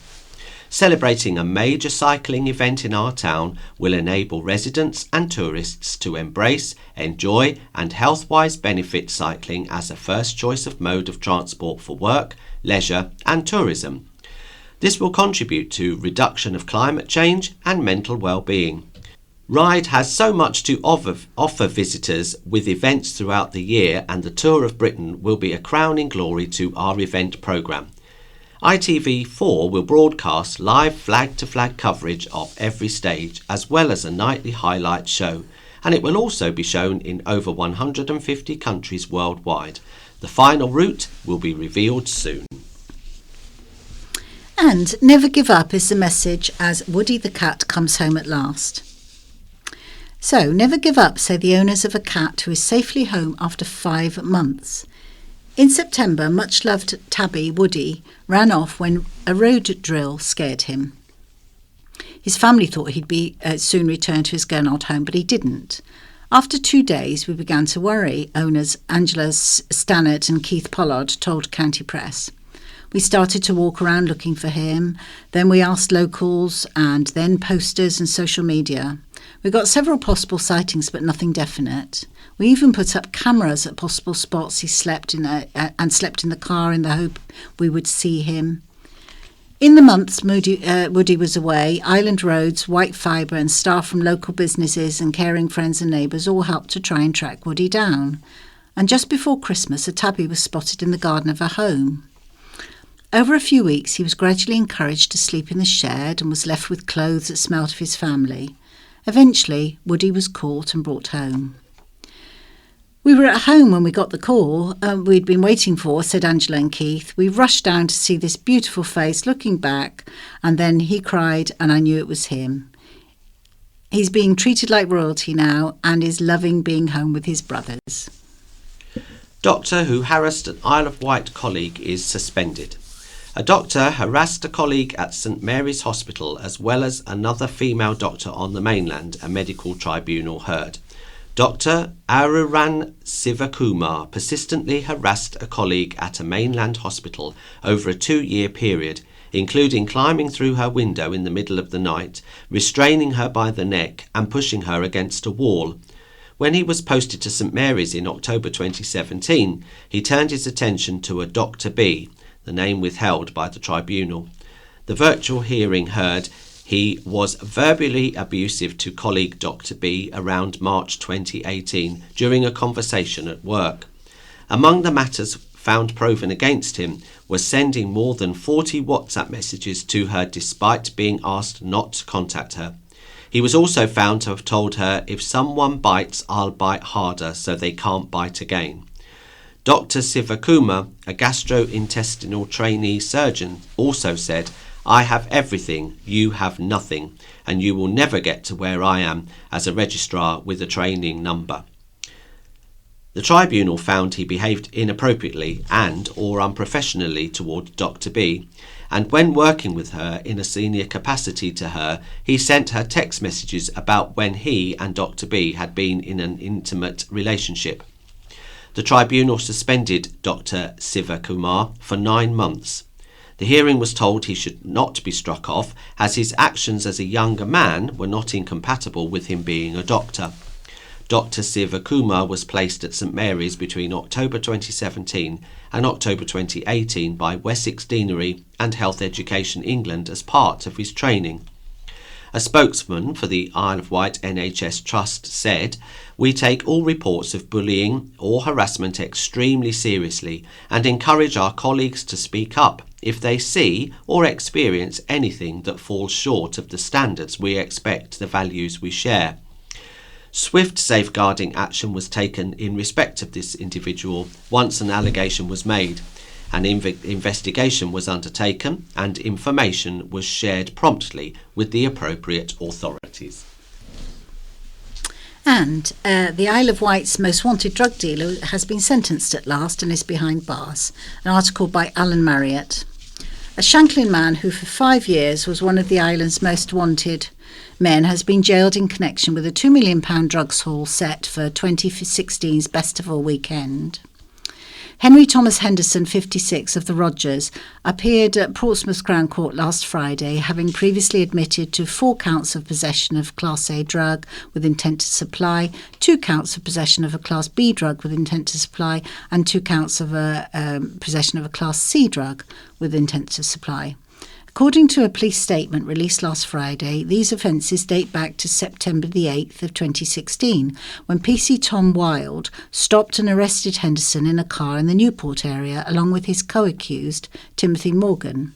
Celebrating a major cycling event in our town will enable residents and tourists to embrace, enjoy and health-wise benefit cycling as a first choice of mode of transport for work, leisure and tourism. This will contribute to reduction of climate change and mental well-being. Ryde has so much to offer visitors with events throughout the year, and the Tour of Britain will be a crowning glory to our event programme. ITV4 will broadcast live flag-to-flag coverage of every stage, as well as a nightly highlight show, and it will also be shown in over 150 countries worldwide. The final route will be revealed soon." And never give up is the message as Woody the cat comes home at last. So, never give up, say the owners of a cat who is safely home after 5 months. In September, much-loved tabby Woody ran off when a road drill scared him. His family thought he'd be soon return to his Gernard home, but he didn't. After 2 days, we began to worry, owners Angela Stannett and Keith Pollard told County Press. We started to walk around looking for him. Then we asked locals and then posters and social media. We got several possible sightings, but nothing definite. We even put up cameras at possible spots he slept in the car in the hope we would see him. In the months Woody was away, Island Roads, White Fibre and staff from local businesses and caring friends and neighbours all helped to try and track Woody down. And just before Christmas, a tabby was spotted in the garden of a home. Over a few weeks, he was gradually encouraged to sleep in the shed and was left with clothes that smelt of his family. Eventually, Woody was caught and brought home. "We were at home when we got the call we'd been waiting for," said Angela and Keith. "We rushed down to see this beautiful face looking back, and then he cried and I knew it was him. He's being treated like royalty now and is loving being home with his brothers." Doctor who harassed an Isle of Wight colleague is suspended. A doctor harassed a colleague at St Mary's Hospital as well as another female doctor on the mainland, a medical tribunal heard. Dr Aruran Sivakumar persistently harassed a colleague at a mainland hospital over a 2-year period, including climbing through her window in the middle of the night, restraining her by the neck and pushing her against a wall. When he was posted to St Mary's in October 2017, he turned his attention to a Dr B, the name withheld by the tribunal. The virtual hearing heard he was verbally abusive to colleague Dr B around March 2018 during a conversation at work. Among the matters found proven against him was sending more than 40 WhatsApp messages to her despite being asked not to contact her. He was also found to have told her, "If someone bites, I'll bite harder so they can't bite again." Dr Sivakumar, a gastrointestinal trainee surgeon, also said, "I have everything, you have nothing, and you will never get to where I am as a registrar with a training number." The tribunal found he behaved inappropriately and or unprofessionally toward Dr. B, and when working with her in a senior capacity to her, he sent her text messages about when he and Dr. B had been in an intimate relationship. The tribunal suspended Dr. Sivakumar for 9 months. The hearing was told he should not be struck off, as his actions as a younger man were not incompatible with him being a doctor. Dr. Sivakumar was placed at St Mary's between October 2017 and October 2018 by Wessex Deanery and Health Education England as part of his training. A spokesman for the Isle of Wight NHS Trust said, "We take all reports of bullying or harassment extremely seriously and encourage our colleagues to speak up if they see or experience anything that falls short of the standards we expect, the values we share." Swift safeguarding action was taken in respect of this individual once an allegation was made. An investigation was undertaken and information was shared promptly with the appropriate authorities. And the Isle of Wight's most wanted drug dealer has been sentenced at last and is behind bars. An article by Alan Marriott. A Shanklin man who for 5 years was one of the island's most wanted men has been jailed in connection with a £2 million drugs haul set for 2016's Festival weekend. Henry Thomas Henderson, 56, of the Rogers, appeared at Portsmouth Crown Court last Friday, having previously admitted to 4 counts of possession of Class A drug with intent to supply, 2 counts of possession of a Class B drug with intent to supply, and 2 counts of possession of a Class C drug with intent to supply. According to a police statement released last Friday, these offences date back to September the 8th of 2016, when PC Tom Wilde stopped and arrested Henderson in a car in the Newport area, along with his co-accused, Timothy Morgan.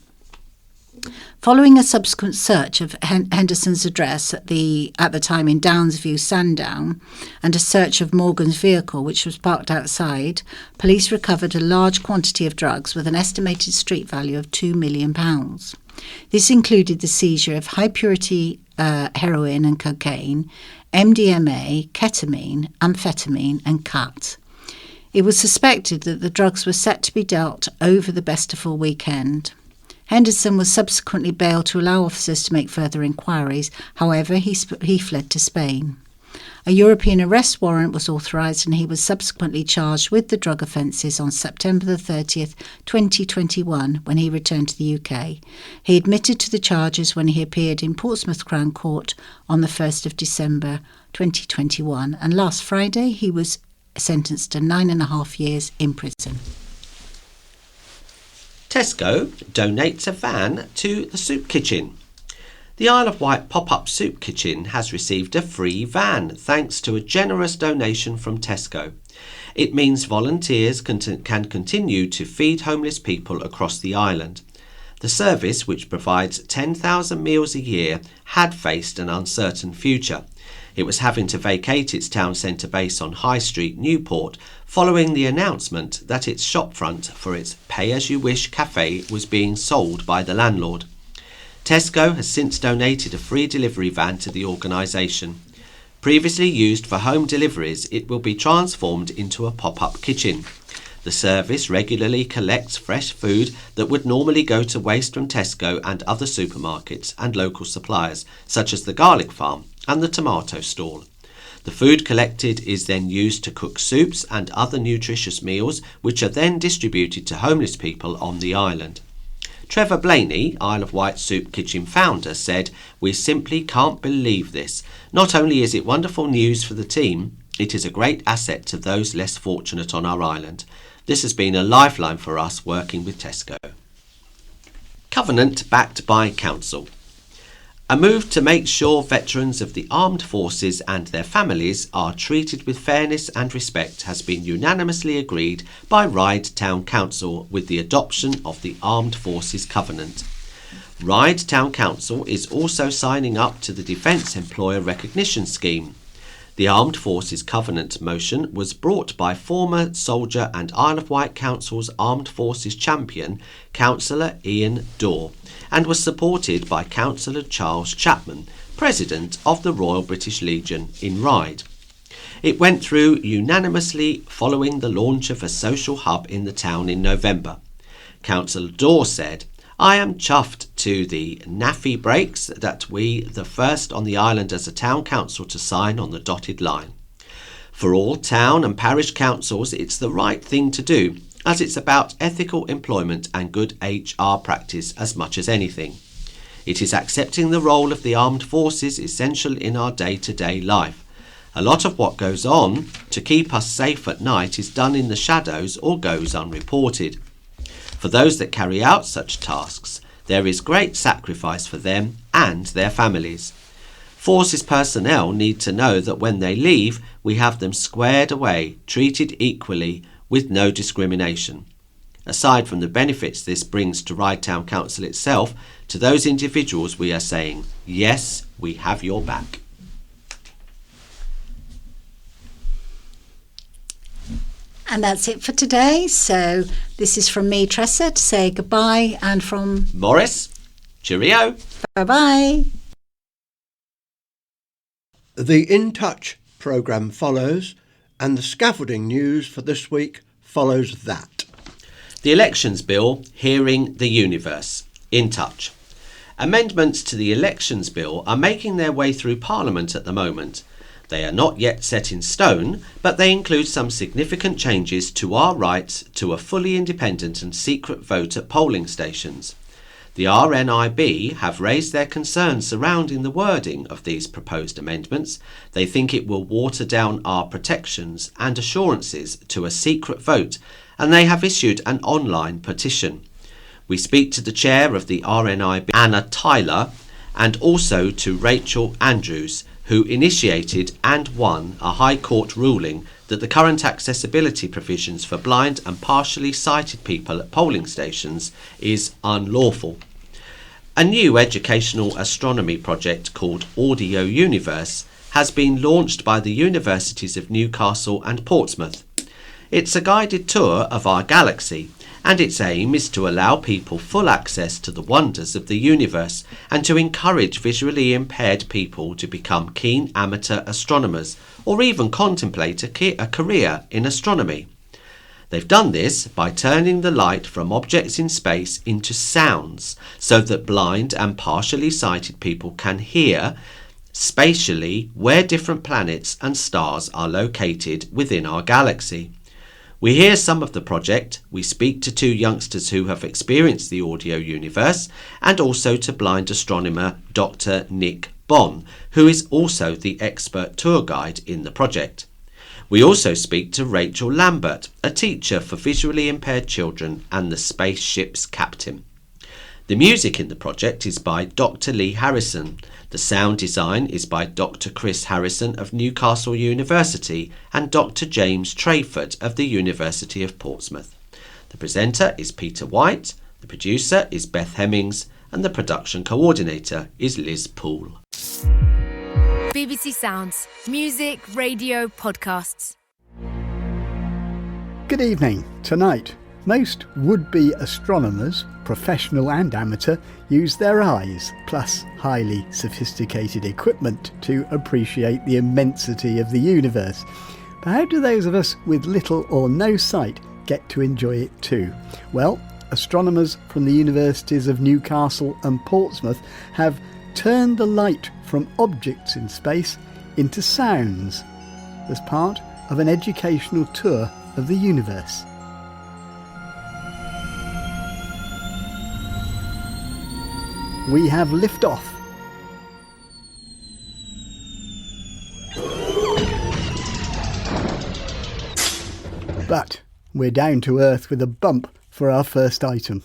Following a subsequent search of Henderson's address at the time in Downsview, Sandown, and a search of Morgan's vehicle, which was parked outside, police recovered a large quantity of drugs with an estimated street value of £2 million. This included the seizure of high-purity heroin and cocaine, MDMA, ketamine, amphetamine and cat. It was suspected that the drugs were set to be dealt over the Festival weekend. Henderson was subsequently bailed to allow officers to make further inquiries. However, he fled to Spain. A European arrest warrant was authorised and he was subsequently charged with the drug offences on September the 30th, 2021, when he returned to the UK. He admitted to the charges when he appeared in Portsmouth Crown Court on the 1st of December 2021, and last Friday he was sentenced to 9.5 years in prison. Tesco donates a van to the soup kitchen. The Isle of Wight pop-up soup kitchen has received a free van thanks to a generous donation from Tesco. It means volunteers can continue to feed homeless people across the island. The service, which provides 10,000 meals a year, had faced an uncertain future. It was having to vacate its town centre base on High Street, Newport, following the announcement that its shopfront for its pay-as-you-wish cafe was being sold by the landlord. Tesco has since donated a free delivery van to the organisation. Previously used for home deliveries, it will be transformed into a pop-up kitchen. The service regularly collects fresh food that would normally go to waste from Tesco and other supermarkets and local suppliers, such as the garlic farm and the tomato stall. The food collected is then used to cook soups and other nutritious meals, which are then distributed to homeless people on the island. Trevor Blaney, Isle of Wight Soup Kitchen founder, said, "We simply can't believe this. Not only is it wonderful news for the team, it is a great asset to those less fortunate on our island. This has been a lifeline for us working with Tesco." Covenant backed by Council. A move to make sure veterans of the armed forces and their families are treated with fairness and respect has been unanimously agreed by Ryde Town Council with the adoption of the Armed Forces Covenant. Ryde Town Council is also signing up to the Defence Employer Recognition Scheme. The Armed Forces Covenant motion was brought by former soldier and Isle of Wight Council's Armed Forces champion, Councillor Ian Daw, and was supported by Councillor Charles Chapman, President of the Royal British Legion in Ryde. It went through unanimously following the launch of a social hub in the town in November. Councillor Dawes said, "I am chuffed to the naffy breaks that we the first on the island as a town council to sign on the dotted line. For all town and parish councils, it's the right thing to do, as it's about ethical employment and good HR practice as much as anything. It is accepting the role of the armed forces essential in our day-to-day life. A lot of what goes on to keep us safe at night is done in the shadows or goes unreported. For those that carry out such tasks, there is great sacrifice for them and their families. Forces personnel need to know that when they leave, we have them squared away, treated equally, with no discrimination. Aside from the benefits this brings to Wight Town Council itself, to those individuals we are saying, yes, we have your back." And that's it for today. So this is from me, Tressa, to say goodbye, and from Morris, cheerio. bye-bye. The In Touch programme follows, and the scaffolding news for this week follows that. The Elections Bill, Hearing the Universe. In Touch. Amendments to the Elections Bill are making their way through Parliament at the moment. They are not yet set in stone, but they include some significant changes to our rights to a fully independent and secret vote at polling stations. The RNIB have raised their concerns surrounding the wording of these proposed amendments. They think it will water down our protections and assurances to a secret vote, and they have issued an online petition. We speak to the chair of the RNIB, Anna Tyler, and also to Rachel Andrews, who initiated and won a High Court ruling that the current accessibility provisions for blind and partially sighted people at polling stations is unlawful. A new educational astronomy project called Audio Universe has been launched by the Universities of Newcastle and Portsmouth. It's a guided tour of our galaxy, and its aim is to allow people full access to the wonders of the universe and to encourage visually impaired people to become keen amateur astronomers or even contemplate a career in astronomy. They've done this by turning the light from objects in space into sounds so that blind and partially sighted people can hear spatially where different planets and stars are located within our galaxy. We hear some of the project, we speak to two youngsters who have experienced the audio universe, and also to blind astronomer Dr. Nick Bonn, who is also the expert tour guide in the project. We also speak to Rachel Lambert, a teacher for visually impaired children and the spaceship's captain. The music in the project is by Dr. Lee Harrison. The sound design is by Dr. Chris Harrison of Newcastle University and Dr. James Trayford of the University of Portsmouth. The presenter is Peter White, the producer is Beth Hemmings, and the production coordinator is Liz Poole. BBC Sounds. Music, radio, podcasts. Good evening. Tonight, most would-be astronomers, professional and amateur, use their eyes, plus highly sophisticated equipment, to appreciate the immensity of the universe. But how do those of us with little or no sight get to enjoy it too? Well, astronomers from the Universities of Newcastle and Portsmouth have turned the light from objects in space into sounds as part of an educational tour of the universe. We have liftoff. But we're down to earth with a bump for our first item.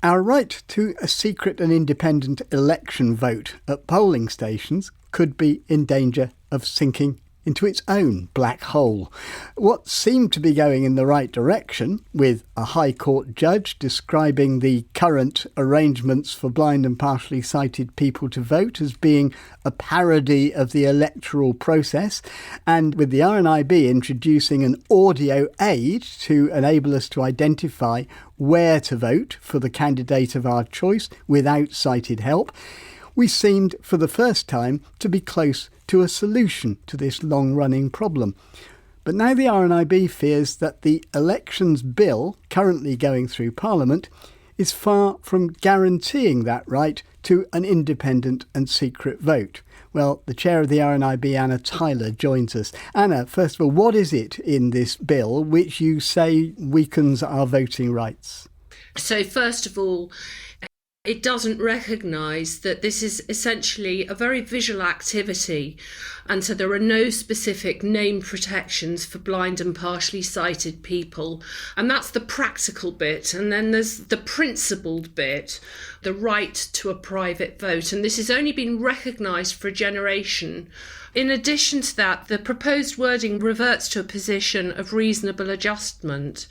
Our right to a secret and independent election vote at polling stations could be in danger of sinking into its own black hole. What seemed to be going in the right direction, with a High Court judge describing the current arrangements for blind and partially sighted people to vote as being a parody of the electoral process, and with the RNIB introducing an audio aid to enable us to identify where to vote for the candidate of our choice without sighted help, we seemed for the first time to be close to a solution to this long-running problem. But now the RNIB fears that the elections bill currently going through Parliament is far from guaranteeing that right to an independent and secret vote. Well, the chair of the RNIB, Anna Tyler, joins us. Anna, first of all, what is it in this bill which you say weakens our voting rights? So first of all, it doesn't recognise that this is essentially a very visual activity, and so there are no specific name protections for blind and partially sighted people, and that's the practical bit. And then there's the principled bit, the right to a private vote, and this has only been recognised for a generation. In addition to that, the proposed wording reverts to a position of reasonable adjustment.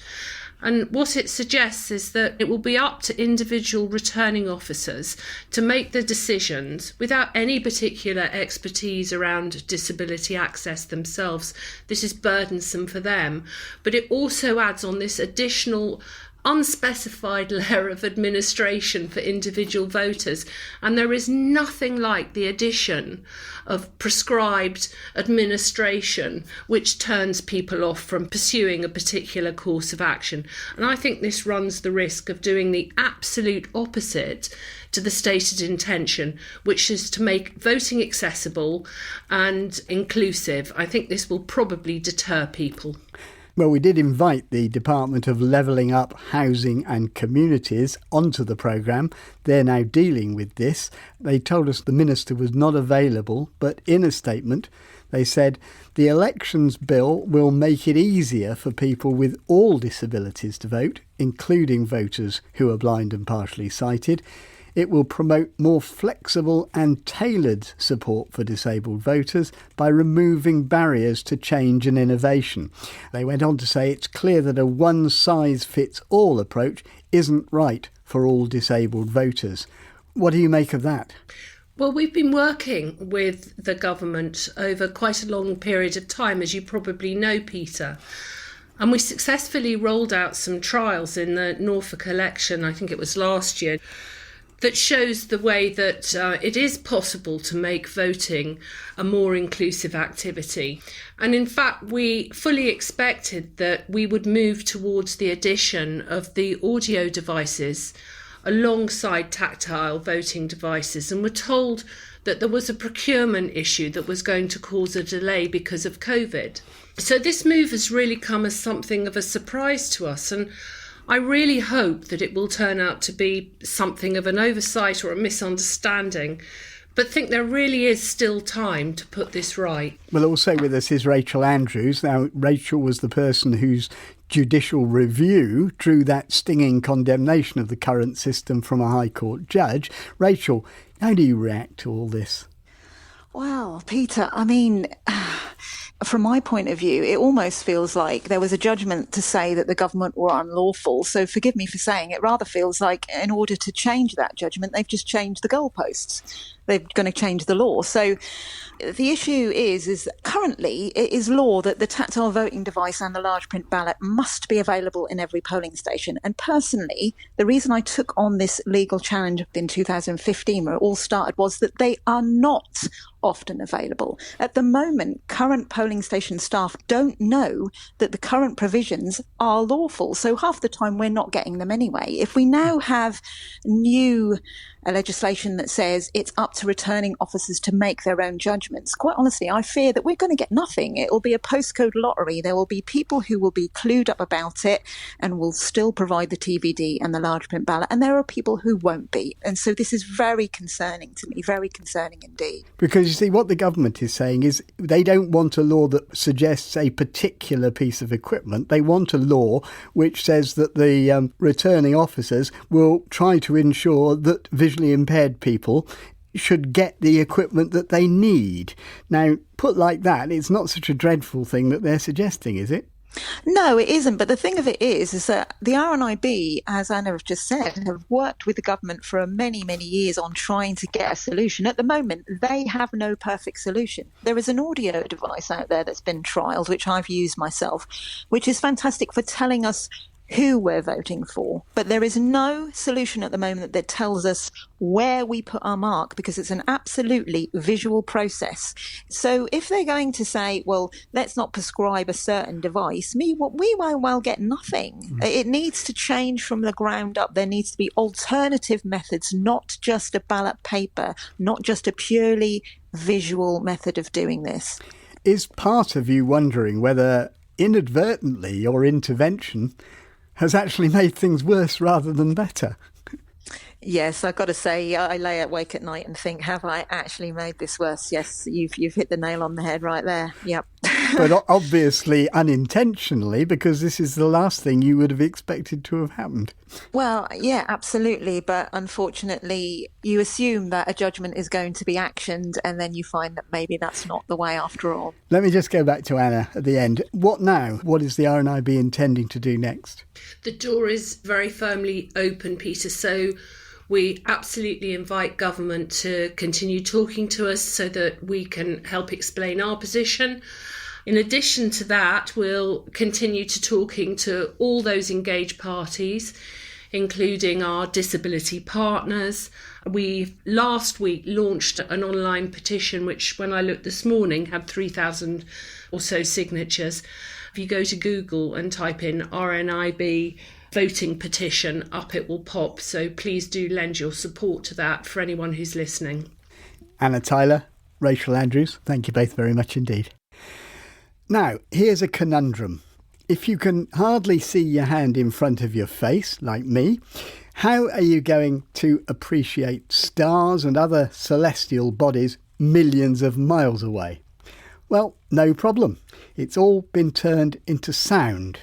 And what it suggests is that it will be up to individual returning officers to make the decisions without any particular expertise around disability access themselves. This is burdensome for them, but it also adds on this additional unspecified layer of administration for individual voters, and there is nothing like the addition of prescribed administration which turns people off from pursuing a particular course of action. And I think this runs the risk of doing the absolute opposite to the stated intention, which is to make voting accessible and inclusive. I think this will probably deter people. Well, we did invite the Department of Levelling Up Housing and Communities onto the programme. They're now dealing with this. They told us the Minister was not available, but in a statement they said the elections bill will make it easier for people with all disabilities to vote, including voters who are blind and partially sighted. It will promote more flexible and tailored support for disabled voters by removing barriers to change and innovation. They went on to say it's clear that a one-size-fits-all approach isn't right for all disabled voters. What do you make of that? Well, we've been working with the government over quite a long period of time, as you probably know, Peter. And we successfully rolled out some trials in the Norfolk election, I think it was last year, that shows the way that it is possible to make voting a more inclusive activity. And in fact, we fully expected that we would move towards the addition of the audio devices alongside tactile voting devices, and were told that there was a procurement issue that was going to cause a delay because of COVID. So this move has really come as something of a surprise to us, and I really hope that it will turn out to be something of an oversight or a misunderstanding, but think there really is still time to put this right. Well, also with us is Rachel Andrews. Now, Rachel was the person whose judicial review drew that stinging condemnation of the current system from a High Court judge. Rachel, how do you react to all this? Well, Peter, I mean, from my point of view, it almost feels like there was a judgment to say that the government were unlawful. So forgive me for saying it rather feels like in order to change that judgment, they've just changed the goalposts. They're going to change the law. So the issue is that currently it is law that the tactile voting device and the large print ballot must be available in every polling station. And personally, the reason I took on this legal challenge in 2015, where it all started, was that they are not often available. At the moment, current polling station staff don't know that the current provisions are lawful. So half the time we're not getting them anyway. If we now have new legislation that says it's up to returning officers to make their own judgments, quite honestly, I fear that we're going to get nothing. It will be a postcode lottery. There will be people who will be clued up about it and will still provide the TVD and the large print ballot, and there are people who won't be. And so this is very concerning to me, very concerning indeed. Because you see, what the government is saying is they don't want a law that suggests a particular piece of equipment. They want a law which says that the returning officers will try to ensure that visually impaired people should get the equipment that they need. Now, put like that, it's not such a dreadful thing that they're suggesting, is it? No, it isn't. But the thing of it is that the RNIB, as Anna have just said, have worked with the government for many, many years on trying to get a solution. At the moment, they have no perfect solution. There is an audio device out there that's been trialled, which I've used myself, which is fantastic for telling us who we're voting for. But there is no solution at the moment that tells us where we put our mark, because it's an absolutely visual process. So if they're going to say, well, let's not prescribe a certain device, we may well get nothing. It needs to change from the ground up. There needs to be alternative methods, not just a ballot paper, not just a purely visual method of doing this. Is part of you wondering whether inadvertently your intervention has actually made things worse rather than better? Yes, I've got to say, I lay awake at night and think, have I actually made this worse? Yes, you've hit the nail on the head right there. Yep. But obviously unintentionally, because this is the last thing you would have expected to have happened. Well, yeah, absolutely. But unfortunately, you assume that a judgment is going to be actioned, and then you find that maybe that's not the way after all. Let me just go back to Anna at the end. What now? What is the RNIB intending to do next? The door is very firmly open, Peter, so we absolutely invite government to continue talking to us so that we can help explain our position. In addition to that, we'll continue to talking to all those engaged parties, including our disability partners. We last week launched an online petition, which when I looked this morning had 3,000 or so signatures. If you go to Google and type in RNIB voting petition, up it will pop. So please do lend your support to that for anyone who's listening. Anna Tyler, Rachel Andrews, thank you both very much indeed. Now, here's a conundrum. If you can hardly see your hand in front of your face, like me, how are you going to appreciate stars and other celestial bodies millions of miles away? Well, no problem. It's all been turned into sound.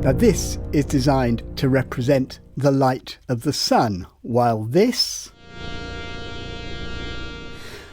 Now, this is designed to represent the light of the sun, while this,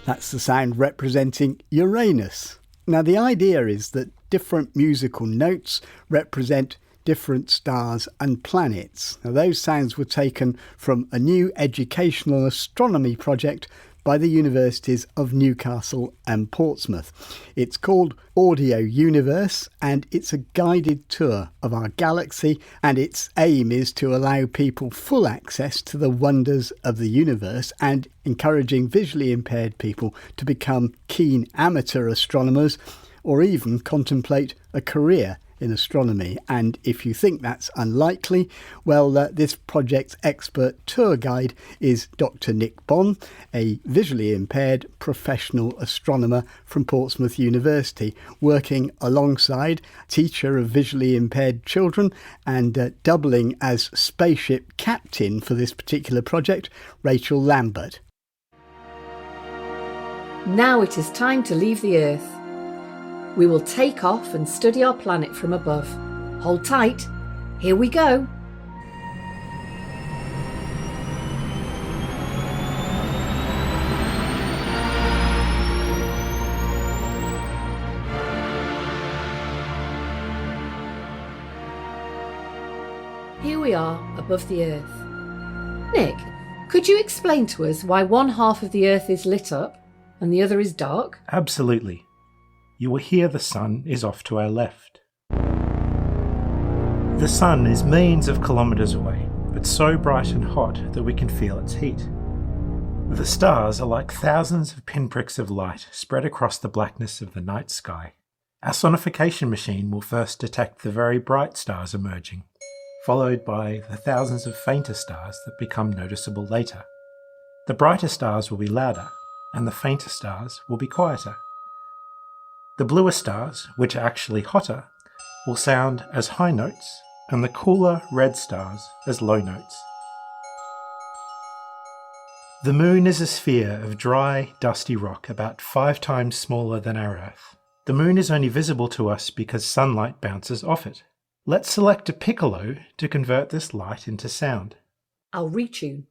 that's the sound representing Uranus. Now, the idea is that different musical notes represent different stars and planets. Now, those sounds were taken from a new educational astronomy project by the universities of Newcastle and Portsmouth. It's called Audio Universe, and it's a guided tour of our galaxy, and its aim is to allow people full access to the wonders of the universe and encouraging visually impaired people to become keen amateur astronomers or even contemplate a career in astronomy. And if you think that's unlikely, well, this project's expert tour guide is Dr. Nick Bond, a visually impaired professional astronomer from Portsmouth University, working alongside teacher of visually impaired children and doubling as spaceship captain for this particular project, Rachel Lambert. Now it is time to leave the Earth. We will take off and study our planet from above. Hold tight. Here we go. Here we are above the Earth. Nick, could you explain to us why one half of the Earth is lit up and the other is dark? Absolutely. You will hear the sun is off to our left. The sun is millions of kilometres away, but so bright and hot that we can feel its heat. The stars are like thousands of pinpricks of light spread across the blackness of the night sky. Our sonification machine will first detect the very bright stars emerging, followed by the thousands of fainter stars that become noticeable later. The brighter stars will be louder, and the fainter stars will be quieter. The bluer stars, which are actually hotter, will sound as high notes, and the cooler red stars as low notes. The moon is a sphere of dry, dusty rock about 5 times smaller than our Earth. The moon is only visible to us because sunlight bounces off it. Let's select a piccolo to convert this light into sound. I'll retune.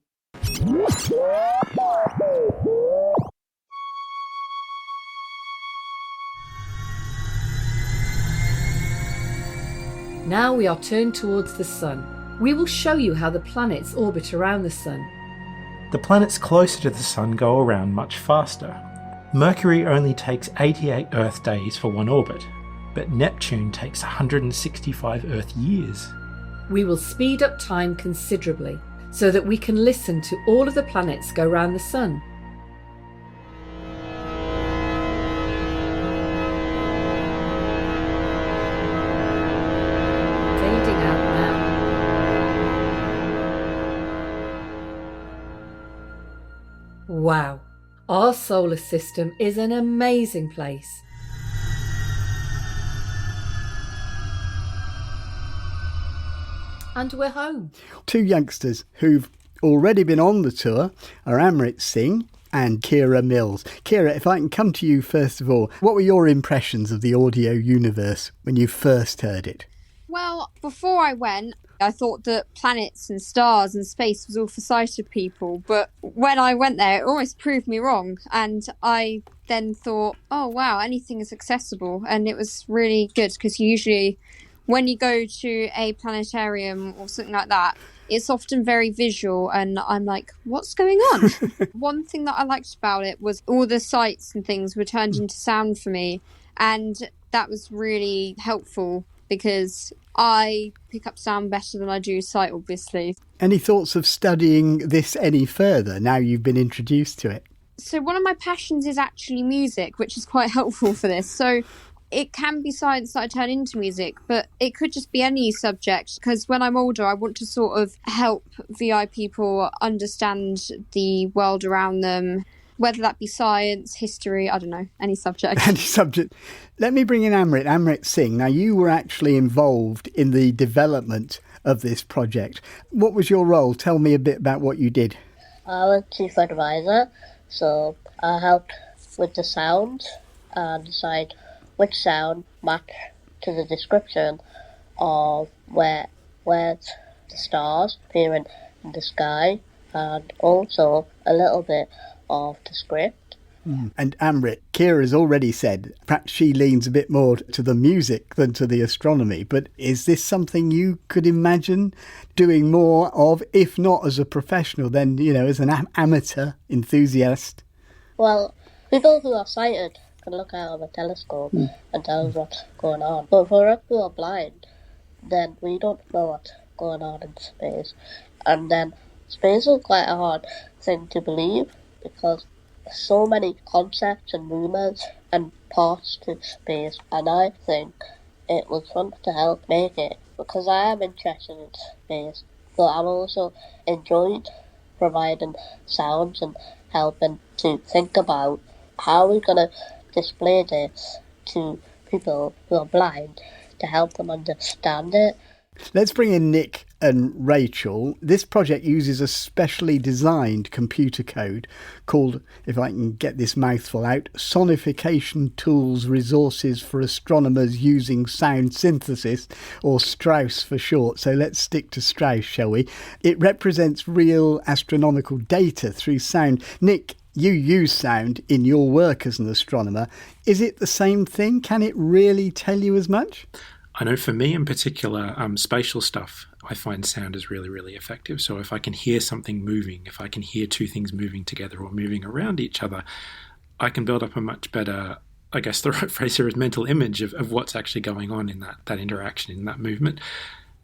Now we are turned towards the sun. We will show you how the planets orbit around the sun. The planets closer to the sun go around much faster. Mercury only takes 88 Earth days for one orbit. but Neptune takes 165 Earth years. We will speed up time considerably so that we can listen to all of the planets go round the Sun. Fading out now. Wow, our solar system is an amazing place. And we're home. Two youngsters who've already been on the tour are Amrit Singh and Kira Mills. Kira, if I can come to you first of all, what were your impressions of the audio universe when you first heard it? Well, before I went, I thought that planets and stars and space was all for sighted people, but when I went there, it almost proved me wrong. And I then thought, oh wow, anything is accessible. And it was really good because usually when you go to a planetarium or something like that, it's often very visual and I'm like, what's going on? One thing that I liked about it was all the sights and things were turned into sound for me, and that was really helpful because I pick up sound better than I do sight, obviously. Any thoughts of studying this any further now you've been introduced to it? So one of my passions is actually music, which is quite helpful for this. So it can be science that I turn into music, but it could just be any subject, because when I'm older, I want to sort of help VI people understand the world around them, whether that be science, history, I don't know, any subject. Any subject. Let me bring in Amrit Singh. Now, you were actually involved in the development of this project. What was your role? Tell me a bit about what you did. I was chief advisor, so I helped with the sound and decide which sound matched to the description of where the stars appearing in the sky, and also a little bit of the script. And Amrit, Kira's already said perhaps she leans a bit more to the music than to the astronomy, but is this something you could imagine doing more of, if not as a professional, then, you know, as an amateur enthusiast? Well, people who are sighted can look out of a telescope and tell us what's going on. But for us who are blind, then we don't know what's going on in space. And then space is quite a hard thing to believe because there's so many concepts and rumours and parts to space. And I think it was fun to help make it because I am interested in space. But I'm also enjoyed providing sounds and helping to think about how we're going to display this to people who are blind to help them understand it. Let's bring in Nick and Rachel. This project uses a specially designed computer code called, if I can get this mouthful out, Sonification Tools Resources for Astronomers Using Sound Synthesis, or Strauss for short. So let's stick to Strauss, shall we? It represents real astronomical data through sound. Nick, you use sound in your work as an astronomer. Is it the same thing? Can it really tell you as much? I know for me in particular, spatial stuff, I find sound is really, really effective. So if I can hear something moving, if I can hear two things moving together or moving around each other, I can build up a much better, I guess the right phrase here is mental image of what's actually going on in that interaction, in that movement.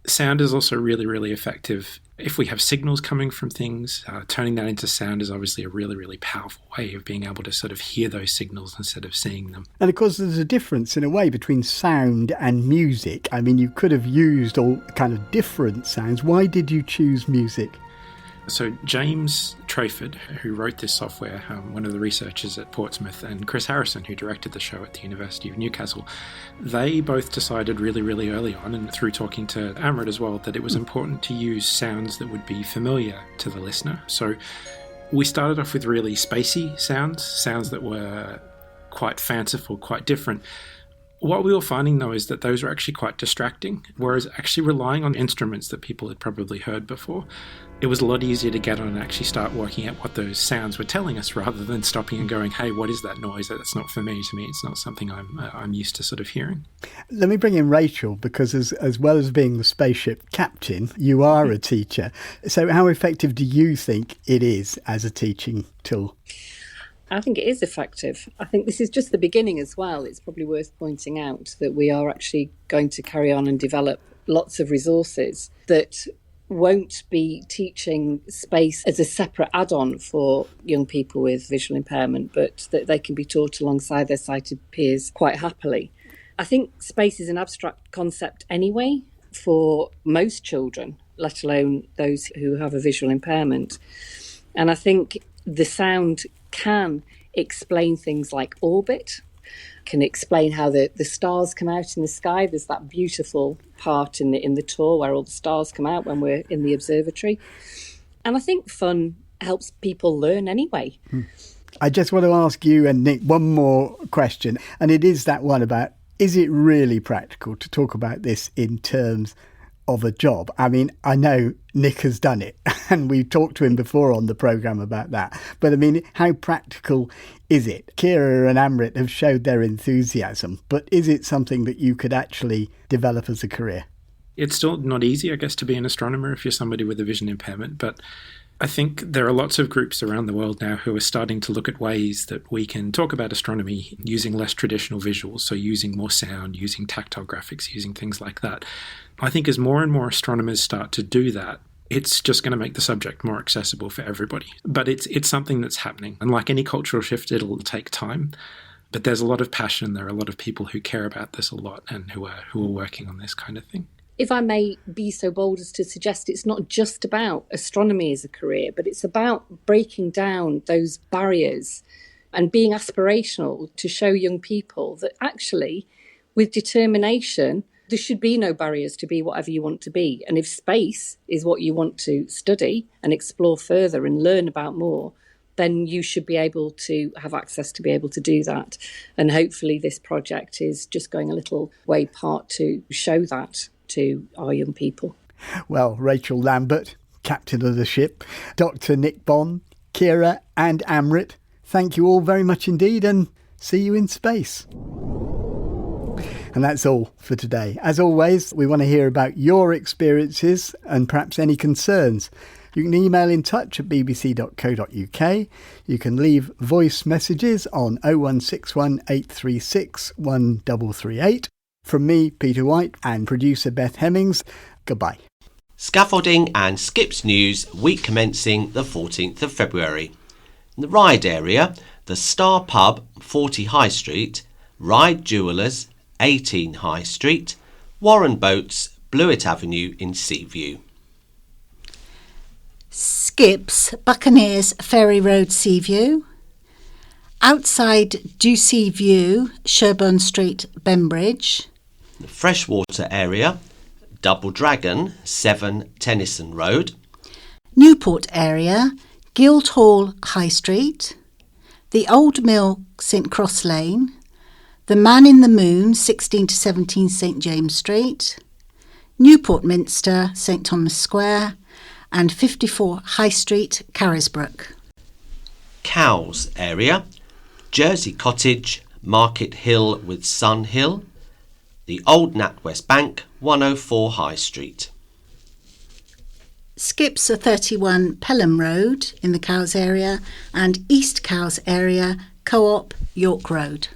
Sound is also really, really effective. If we have signals coming from things, turning that into sound is obviously a really, really powerful way of being able to sort of hear those signals instead of seeing them. And of course, there's a difference in a way between sound and music. I mean, you could have used all kind of different sounds. Why did you choose music? So James Trayford, who wrote this software, one of the researchers at Portsmouth, and Chris Harrison, who directed the show at the University of Newcastle, they both decided really, really early on, and through talking to Amrit as well, that it was important to use sounds that would be familiar to the listener. So we started off with really spacey sounds that were quite fanciful, quite different. What we were finding, though, is that those were actually quite distracting, whereas actually relying on instruments that people had probably heard before, it was a lot easier to get on and actually start working out what those sounds were telling us rather than stopping and going, hey, what is that noise? That's not for me. To me, it's not something I'm used to sort of hearing. Let me bring in Rachel, because as well as being the spaceship captain, you are a teacher. So how effective do you think it is as a teaching tool? I think it is effective. I think this is just the beginning as well. It's probably worth pointing out that we are actually going to carry on and develop lots of resources that won't be teaching space as a separate add-on for young people with visual impairment, but that they can be taught alongside their sighted peers quite happily. I think space is an abstract concept anyway for most children, let alone those who have a visual impairment. And I think the sound can explain things like orbit, can explain how the stars come out in the sky. There's that beautiful part in the tour where all the stars come out when we're in the observatory. And I think fun helps people learn anyway. I just want to ask you and Nick one more question, and it is that one about, is it really practical to talk about this in terms of a job? I mean, I know Nick has done it and we've talked to him before on the programme about that. But I mean, how practical is it? Kira and Amrit have showed their enthusiasm, but is it something that you could actually develop as a career? It's still not easy, I guess, to be an astronomer if you're somebody with a vision impairment, but I think there are lots of groups around the world now who are starting to look at ways that we can talk about astronomy using less traditional visuals, so using more sound, using tactile graphics, using things like that. I think as more and more astronomers start to do that, it's just going to make the subject more accessible for everybody. But it's something that's happening. And like any cultural shift, it'll take time. But there's a lot of passion. There are a lot of people who care about this a lot and who are working on this kind of thing. If I may be so bold as to suggest, it's not just about astronomy as a career, but it's about breaking down those barriers and being aspirational to show young people that actually, with determination, there should be no barriers to be whatever you want to be. And if space is what you want to study and explore further and learn about more, then you should be able to have access to be able to do that. And hopefully this project is just going a little way part to show that to our young people. Well, Rachel Lambert, captain of the ship, Dr. Nick Bond, Kira and Amrit, thank you all very much indeed and see you in space. And that's all for today. As always, we want to hear about your experiences and perhaps any concerns. You can email in touch at bbc.co.uk. You can leave voice messages on 0161 836 1338. From me, Peter Wight, and producer Beth Hemmings, goodbye. Scaffolding and Skips News, week commencing the 14th of February. In the Ryde area, the Star Pub, 40 High Street, Ryde Jewellers, 18 High Street, Warren Boats, Blewett Avenue in Seaview. Skips, Buccaneers, Ferry Road, Seaview. Outside Ducey View, Sherburne Street, Bembridge. The Freshwater area, Double Dragon, 7 Tennyson Road. Newport area, Guildhall High Street. The Old Mill, St Cross Lane. The Man in the Moon, 16 to 17 St James Street. Newport Minster, St Thomas Square. And 54 High Street, Carisbrooke. Cowes area, Jersey Cottage, Market Hill with Sun Hill. The Old NatWest Bank, 104 High Street. Skips are 31 Pelham Road in the Cowes area and East Cowes area, Co-op, York Road.